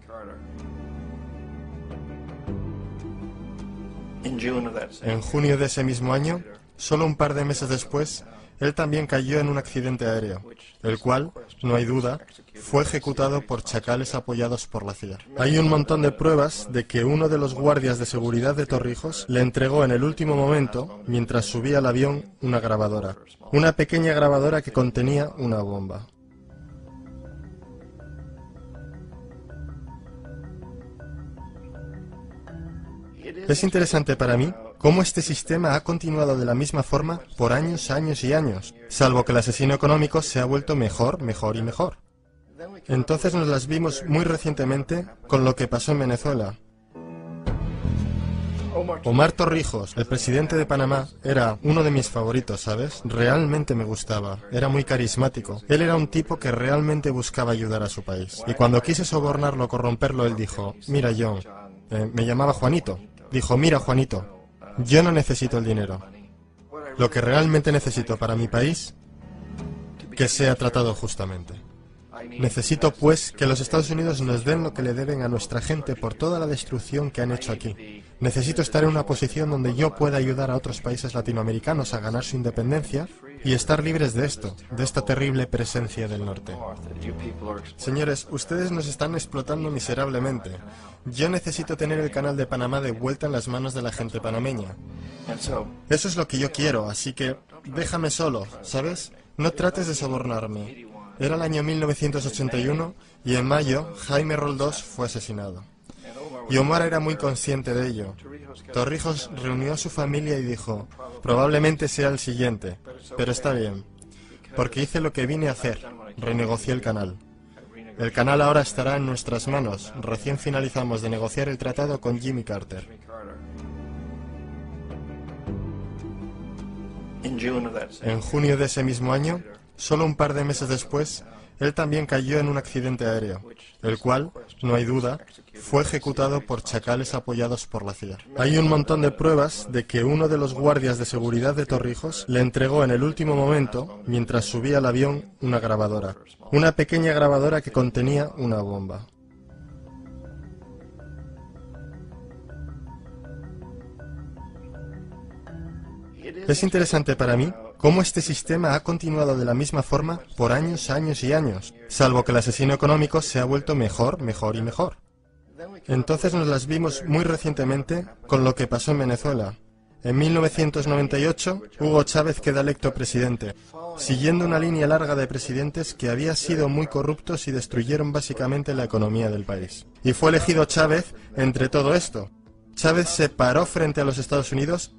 En junio de ese mismo año, solo un par de meses después, él también cayó en un accidente aéreo, el cual, no hay duda, fue ejecutado por chacales apoyados por la CIA. Hay un montón de pruebas de que uno de los guardias de seguridad de Torrijos le entregó en el último momento, mientras subía al avión, una grabadora. Una pequeña grabadora que contenía una bomba. Es interesante para mí cómo este sistema ha continuado de la misma forma por años, años y años, salvo que el asesino económico se ha vuelto mejor, mejor y mejor. Entonces nos las vimos muy recientemente con lo que pasó en Venezuela. Omar Torrijos, el presidente de Panamá, era uno de mis favoritos, ¿sabes? Realmente me gustaba, era muy carismático. Él era un tipo que realmente buscaba ayudar a su país. Y cuando quise sobornarlo, corromperlo, él dijo, mira John, me llamaba Juanito. Dijo, mira Juanito, yo no necesito el dinero. Lo que realmente necesito para mi país, que sea tratado justamente. Necesito, pues, que los Estados Unidos nos den lo que le deben a nuestra gente por toda la destrucción que han hecho aquí. Necesito estar en una posición donde yo pueda ayudar a otros países latinoamericanos a ganar su independencia y estar libres de esto, de esta terrible presencia del norte. Señores, ustedes nos están explotando miserablemente. Yo necesito tener el canal de Panamá de vuelta en las manos de la gente panameña. Eso es lo que yo quiero, así que déjame solo, ¿sabes? No trates de sobornarme. Era el año 1981 y en mayo Jaime Roldós fue asesinado. Y Omar era muy consciente de ello. Torrijos reunió a su familia y dijo, probablemente sea el siguiente, pero está bien, porque hice lo que vine a hacer, renegocié el canal. El canal ahora estará en nuestras manos, recién finalizamos de negociar el tratado con Jimmy Carter. En junio de ese mismo año, solo un par de meses después, él también cayó en un accidente aéreo, el cual, no hay duda, fue ejecutado por chacales apoyados por la CIA. Hay un montón de pruebas de que uno de los guardias de seguridad de Torrijos le entregó en el último momento, mientras subía al avión, una grabadora. Una pequeña grabadora que contenía una bomba. Es interesante para mí cómo este sistema ha continuado de la misma forma por años, años y años, salvo que el asesino económico se ha vuelto mejor, mejor y mejor. Entonces nos las vimos muy recientemente con lo que pasó en Venezuela. En 1998, Hugo Chávez queda electo presidente, siguiendo una línea larga de presidentes que había sido muy corruptos y destruyeron básicamente la economía del país. Y fue elegido Chávez entre todo esto. Chávez se paró frente a los Estados Unidos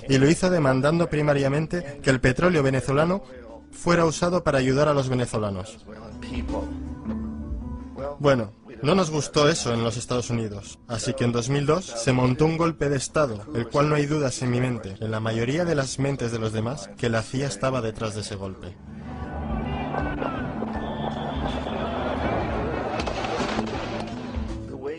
y lo hizo demandando primariamente que el petróleo venezolano fuera usado para ayudar a los venezolanos. Bueno, no nos gustó eso en los Estados Unidos, así que en 2002 se montó un golpe de Estado, el cual no hay dudas en mi mente, en la mayoría de las mentes de los demás, que la CIA estaba detrás de ese golpe.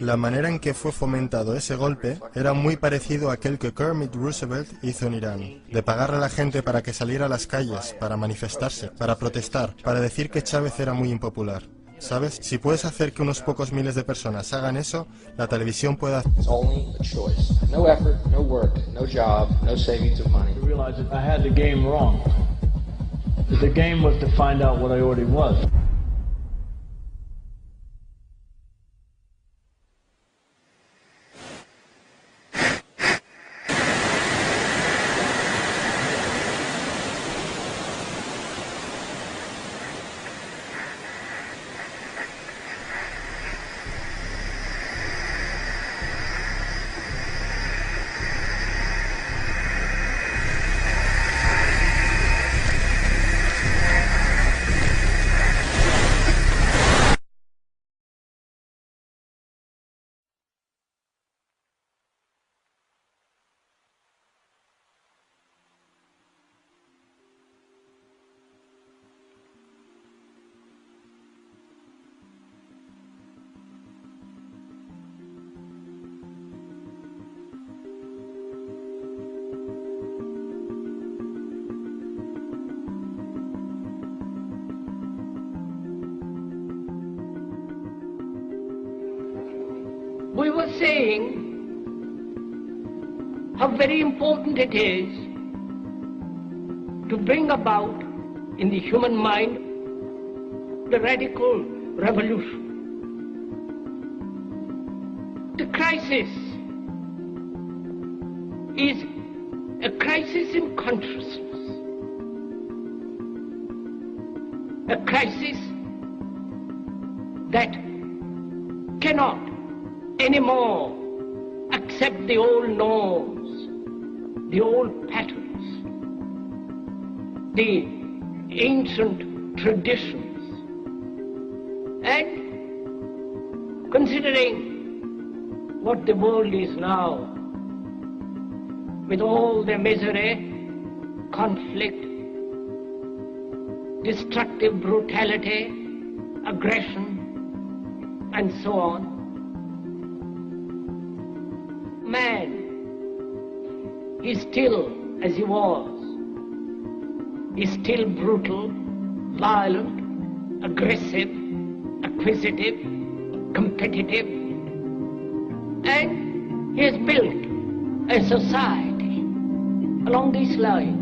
La manera en que fue fomentado ese golpe era muy parecido a aquel que Kermit Roosevelt hizo en Irán, de pagarle a la gente para que saliera a las calles, para manifestarse, para protestar, para decir que Chávez era muy impopular. ¿Sabes? Si puedes hacer que unos pocos miles de personas hagan eso, la televisión puede hacer... It's only a choice. No effort, no work, no job, no savings of money. I realized that I had the game wrong. The game was to find out what I already was. We were saying how very important it is to bring about in the human mind the radical revolution. The crisis is a crisis in consciousness, a crisis that cannot anymore accept the old norms, the old patterns, the ancient traditions. And considering what the world is now, with all the misery, conflict, destructive brutality, aggression, and so on, man is still as he was. Is still brutal, violent, aggressive, acquisitive, competitive, and he has built a society along these lines.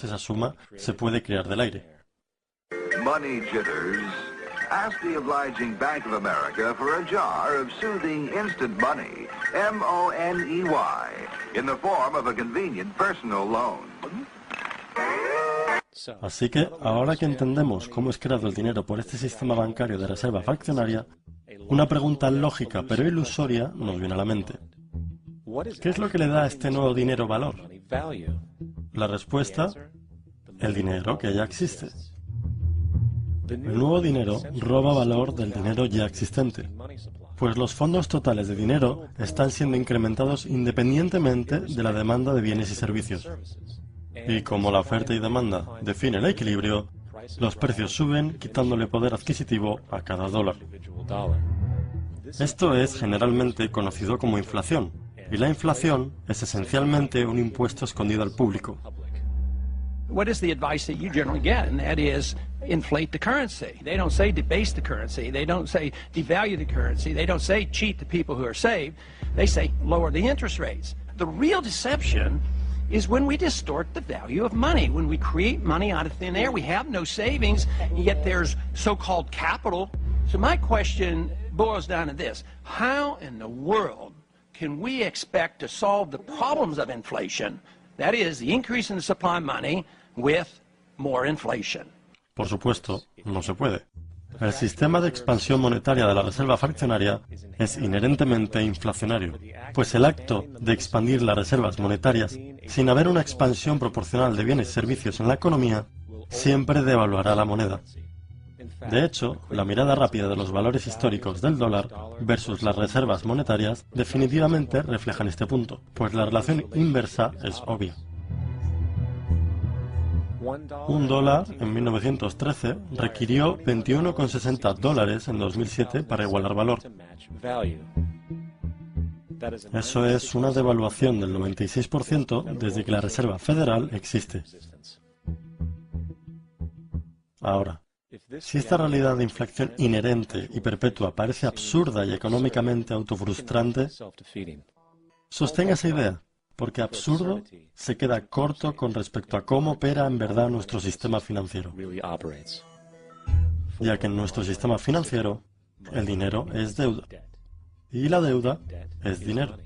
Esa suma se puede crear del aire. Money jitters. Ask the obliging Bank of America for a jar of soothing instant money, M-O-N-E-Y, in the form of a convenient personal loan. Así que, ahora que entendemos cómo es creado el dinero por este sistema bancario de reserva fraccionaria, una pregunta lógica pero ilusoria nos viene a la mente. ¿Qué es lo que le da a este nuevo dinero valor? La respuesta, el dinero que ya existe. El nuevo dinero roba valor del dinero ya existente, pues los fondos totales de dinero están siendo incrementados independientemente de la demanda de bienes y servicios. Y como la oferta y demanda define el equilibrio, los precios suben quitándole poder adquisitivo a cada dólar. Esto es generalmente conocido como inflación, y la inflación es esencialmente un impuesto escondido al público. What is the advice that you generally get? And that is inflate the currency. They don't say debase the currency. They don't say devalue the currency. They don't say cheat the people who are saved. They say lower the interest rates. The real deception is when we distort the value of money. When we create money out of thin air, we have no savings, yet there's so-called capital. So my question boils down to this. How in the world can we expect to solve the problems of inflation, that is, the increase in the supply of money, with more inflation? Por supuesto, no se puede. El sistema de expansión monetaria de la reserva fraccionaria es inherentemente inflacionario, pues el acto de expandir las reservas monetarias sin haber una expansión proporcional de bienes y servicios en la economía siempre devaluará la moneda. De hecho, la mirada rápida de los valores históricos del dólar versus las reservas monetarias definitivamente reflejan este punto, pues la relación inversa es obvia. Un dólar en 1913 requirió 21,60 dólares en 2007 para igualar valor. Eso es una devaluación del 96% desde que la Reserva Federal existe. Ahora, si esta realidad de inflación inherente y perpetua parece absurda y económicamente autofrustrante, sostenga esa idea, porque absurdo se queda corto con respecto a cómo opera en verdad nuestro sistema financiero. Ya que en nuestro sistema financiero, el dinero es deuda, y la deuda es dinero.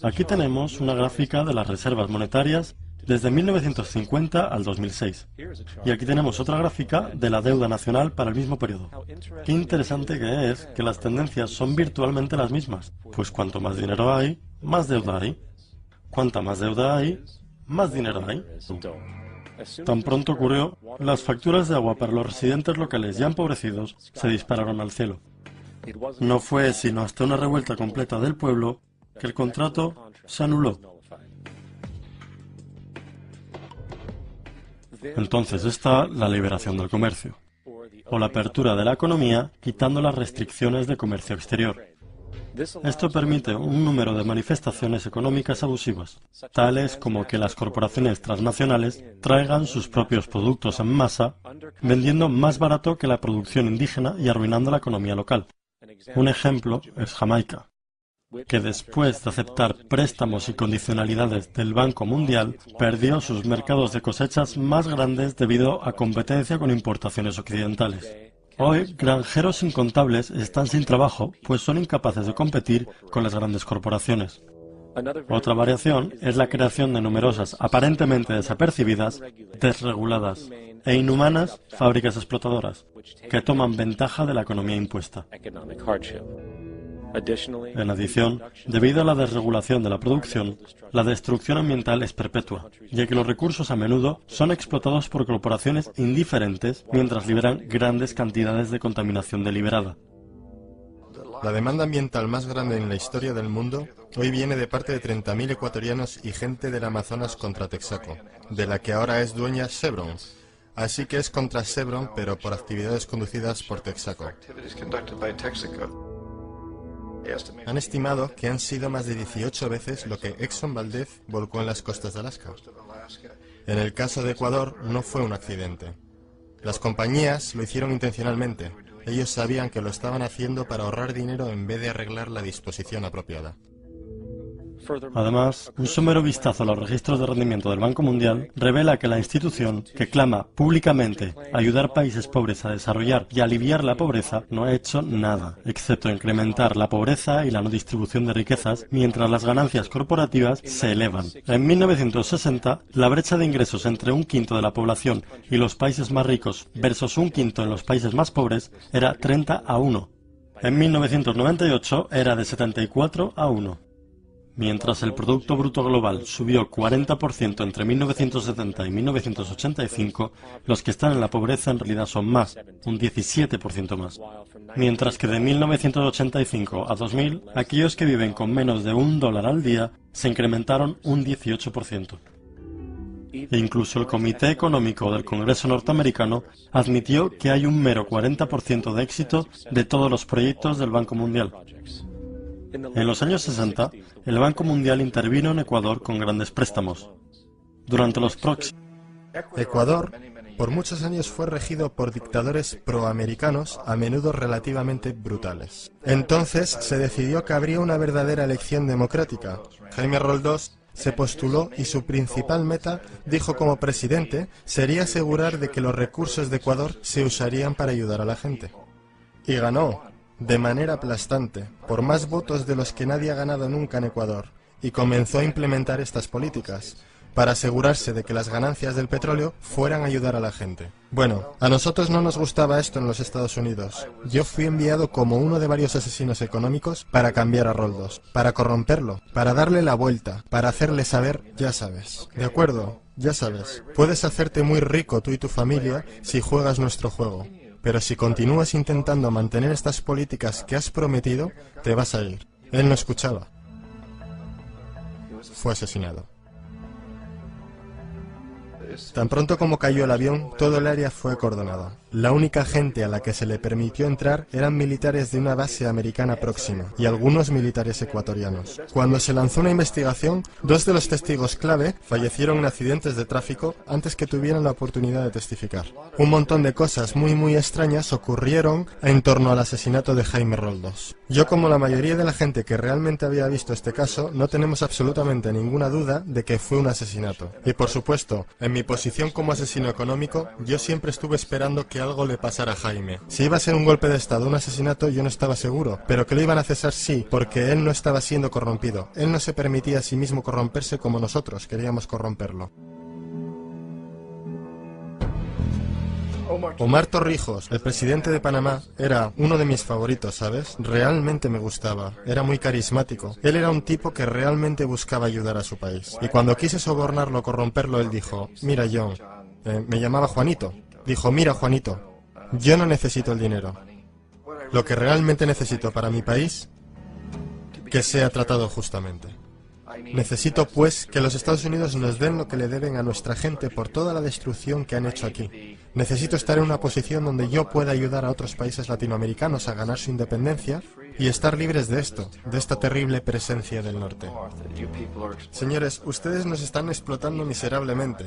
Aquí tenemos una gráfica de las reservas monetarias desde 1950 al 2006. Y aquí tenemos otra gráfica de la deuda nacional para el mismo periodo. Qué interesante que es que las tendencias son virtualmente las mismas, pues cuanto más dinero hay, más deuda hay. Cuanta más deuda hay, más dinero hay. Tan pronto ocurrió, las facturas de agua para los residentes locales ya empobrecidos se dispararon al cielo. No fue sino hasta una revuelta completa del pueblo que el contrato se anuló. Entonces está la liberación del comercio, o la apertura de la economía quitando las restricciones de comercio exterior. Esto permite un número de manifestaciones económicas abusivas, tales como que las corporaciones transnacionales traigan sus propios productos en masa, vendiendo más barato que la producción indígena y arruinando la economía local. Un ejemplo es Jamaica, que después de aceptar préstamos y condicionalidades del Banco Mundial, perdió sus mercados de cosechas más grandes debido a competencia con importaciones occidentales. Hoy, granjeros incontables están sin trabajo, pues son incapaces de competir con las grandes corporaciones. Otra variación es la creación de numerosas, aparentemente desapercibidas, desreguladas e inhumanas fábricas explotadoras, que toman ventaja de la economía impuesta. En adición, debido a la desregulación de la producción, la destrucción ambiental es perpetua, ya que los recursos a menudo son explotados por corporaciones indiferentes mientras liberan grandes cantidades de contaminación deliberada. La demanda ambiental más grande en la historia del mundo hoy viene de parte de 30.000 ecuatorianos y gente del Amazonas contra Texaco, de la que ahora es dueña Chevron. Así que es contra Chevron, pero por actividades conducidas por Texaco. Han estimado que han sido más de 18 veces lo que Exxon Valdez volcó en las costas de Alaska. En el caso de Ecuador no fue un accidente. Las compañías lo hicieron intencionalmente. Ellos sabían que lo estaban haciendo para ahorrar dinero en vez de arreglar la disposición apropiada. Además, un somero vistazo a los registros de rendimiento del Banco Mundial revela que la institución, que clama públicamente ayudar países pobres a desarrollar y aliviar la pobreza, no ha hecho nada, excepto incrementar la pobreza y la no distribución de riquezas, mientras las ganancias corporativas se elevan. En 1960, la brecha de ingresos entre 1/5 de la población y los países más ricos versus 1/5 en los países más pobres era 30-1. En 1998 era de 74-1. Mientras el Producto Bruto Global subió 40% entre 1970 y 1985, los que están en la pobreza en realidad son más, un 17% más. Mientras que de 1985 a 2000, aquellos que viven con menos de $1 al día se incrementaron un 18%. E incluso el Comité Económico del Congreso norteamericano admitió que hay un mero 40% de éxito de todos los proyectos del Banco Mundial. En los años 60, el Banco Mundial intervino en Ecuador con grandes préstamos. Durante los próximos... Ecuador, por muchos años fue regido por dictadores proamericanos, a menudo relativamente brutales. Entonces se decidió que habría una verdadera elección democrática. Jaime Roldós se postuló y su principal meta, dijo como presidente, sería asegurar de que los recursos de Ecuador se usarían para ayudar a la gente. Y ganó. De manera aplastante, por más votos de los que nadie ha ganado nunca en Ecuador, y comenzó a implementar estas políticas, para asegurarse de que las ganancias del petróleo fueran a ayudar a la gente. Bueno, a nosotros no nos gustaba esto en los Estados Unidos. Yo fui enviado como uno de varios asesinos económicos para cambiar a Roldós, para corromperlo, para darle la vuelta, para hacerle saber, ya sabes. ¿De acuerdo? Ya sabes. Puedes hacerte muy rico tú y tu familia si juegas nuestro juego. Pero si continúas intentando mantener estas políticas que has prometido, te vas a ir. Él no escuchaba. Fue asesinado. Tan pronto como cayó el avión, todo el área fue acordonada. La única gente a la que se le permitió entrar eran militares de una base americana próxima y algunos militares ecuatorianos. Cuando se lanzó una investigación, 2 de los testigos clave fallecieron en accidentes de tráfico antes que tuvieran la oportunidad de testificar. Un montón de cosas muy extrañas ocurrieron en torno al asesinato de Jaime Roldós. Yo, como la mayoría de la gente que realmente había visto este caso, no tenemos absolutamente ninguna duda de que fue un asesinato. Y por supuesto, en mi posición como asesino económico, yo siempre estuve esperando que algo le pasara a Jaime. Si iba a ser un golpe de estado o un asesinato, yo no estaba seguro, pero que lo iban a cesar sí, porque él no estaba siendo corrompido. Él no se permitía a sí mismo corromperse como nosotros queríamos corromperlo. Omar Torrijos, el presidente de Panamá, era uno de mis favoritos, ¿sabes? Realmente me gustaba. Era muy carismático. Él era un tipo que realmente buscaba ayudar a su país. Y cuando quise sobornarlo, corromperlo, él dijo, mira John, me llamaba Juanito. Dijo, mira Juanito, yo no necesito el dinero. Lo que realmente necesito para mi país, que sea tratado justamente. Necesito, pues, que los Estados Unidos nos den lo que le deben a nuestra gente por toda la destrucción que han hecho aquí. Necesito estar en una posición donde yo pueda ayudar a otros países latinoamericanos a ganar su independencia y estar libres de esto, de esta terrible presencia del norte. Señores, ustedes nos están explotando miserablemente.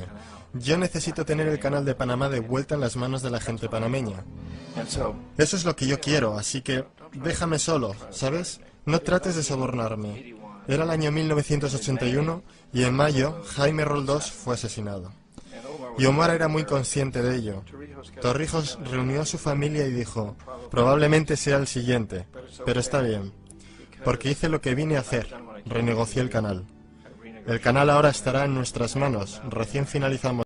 Yo necesito tener el canal de Panamá de vuelta en las manos de la gente panameña. Eso es lo que yo quiero, así que déjame solo, ¿sabes? No trates de sobornarme. Era el año 1981 y en mayo Jaime Roldós fue asesinado. Y Omar era muy consciente de ello. Torrijos reunió a su familia y dijo, probablemente sea el siguiente, pero está bien, porque hice lo que vine a hacer, renegocié el canal. El canal ahora estará en nuestras manos, recién finalizamos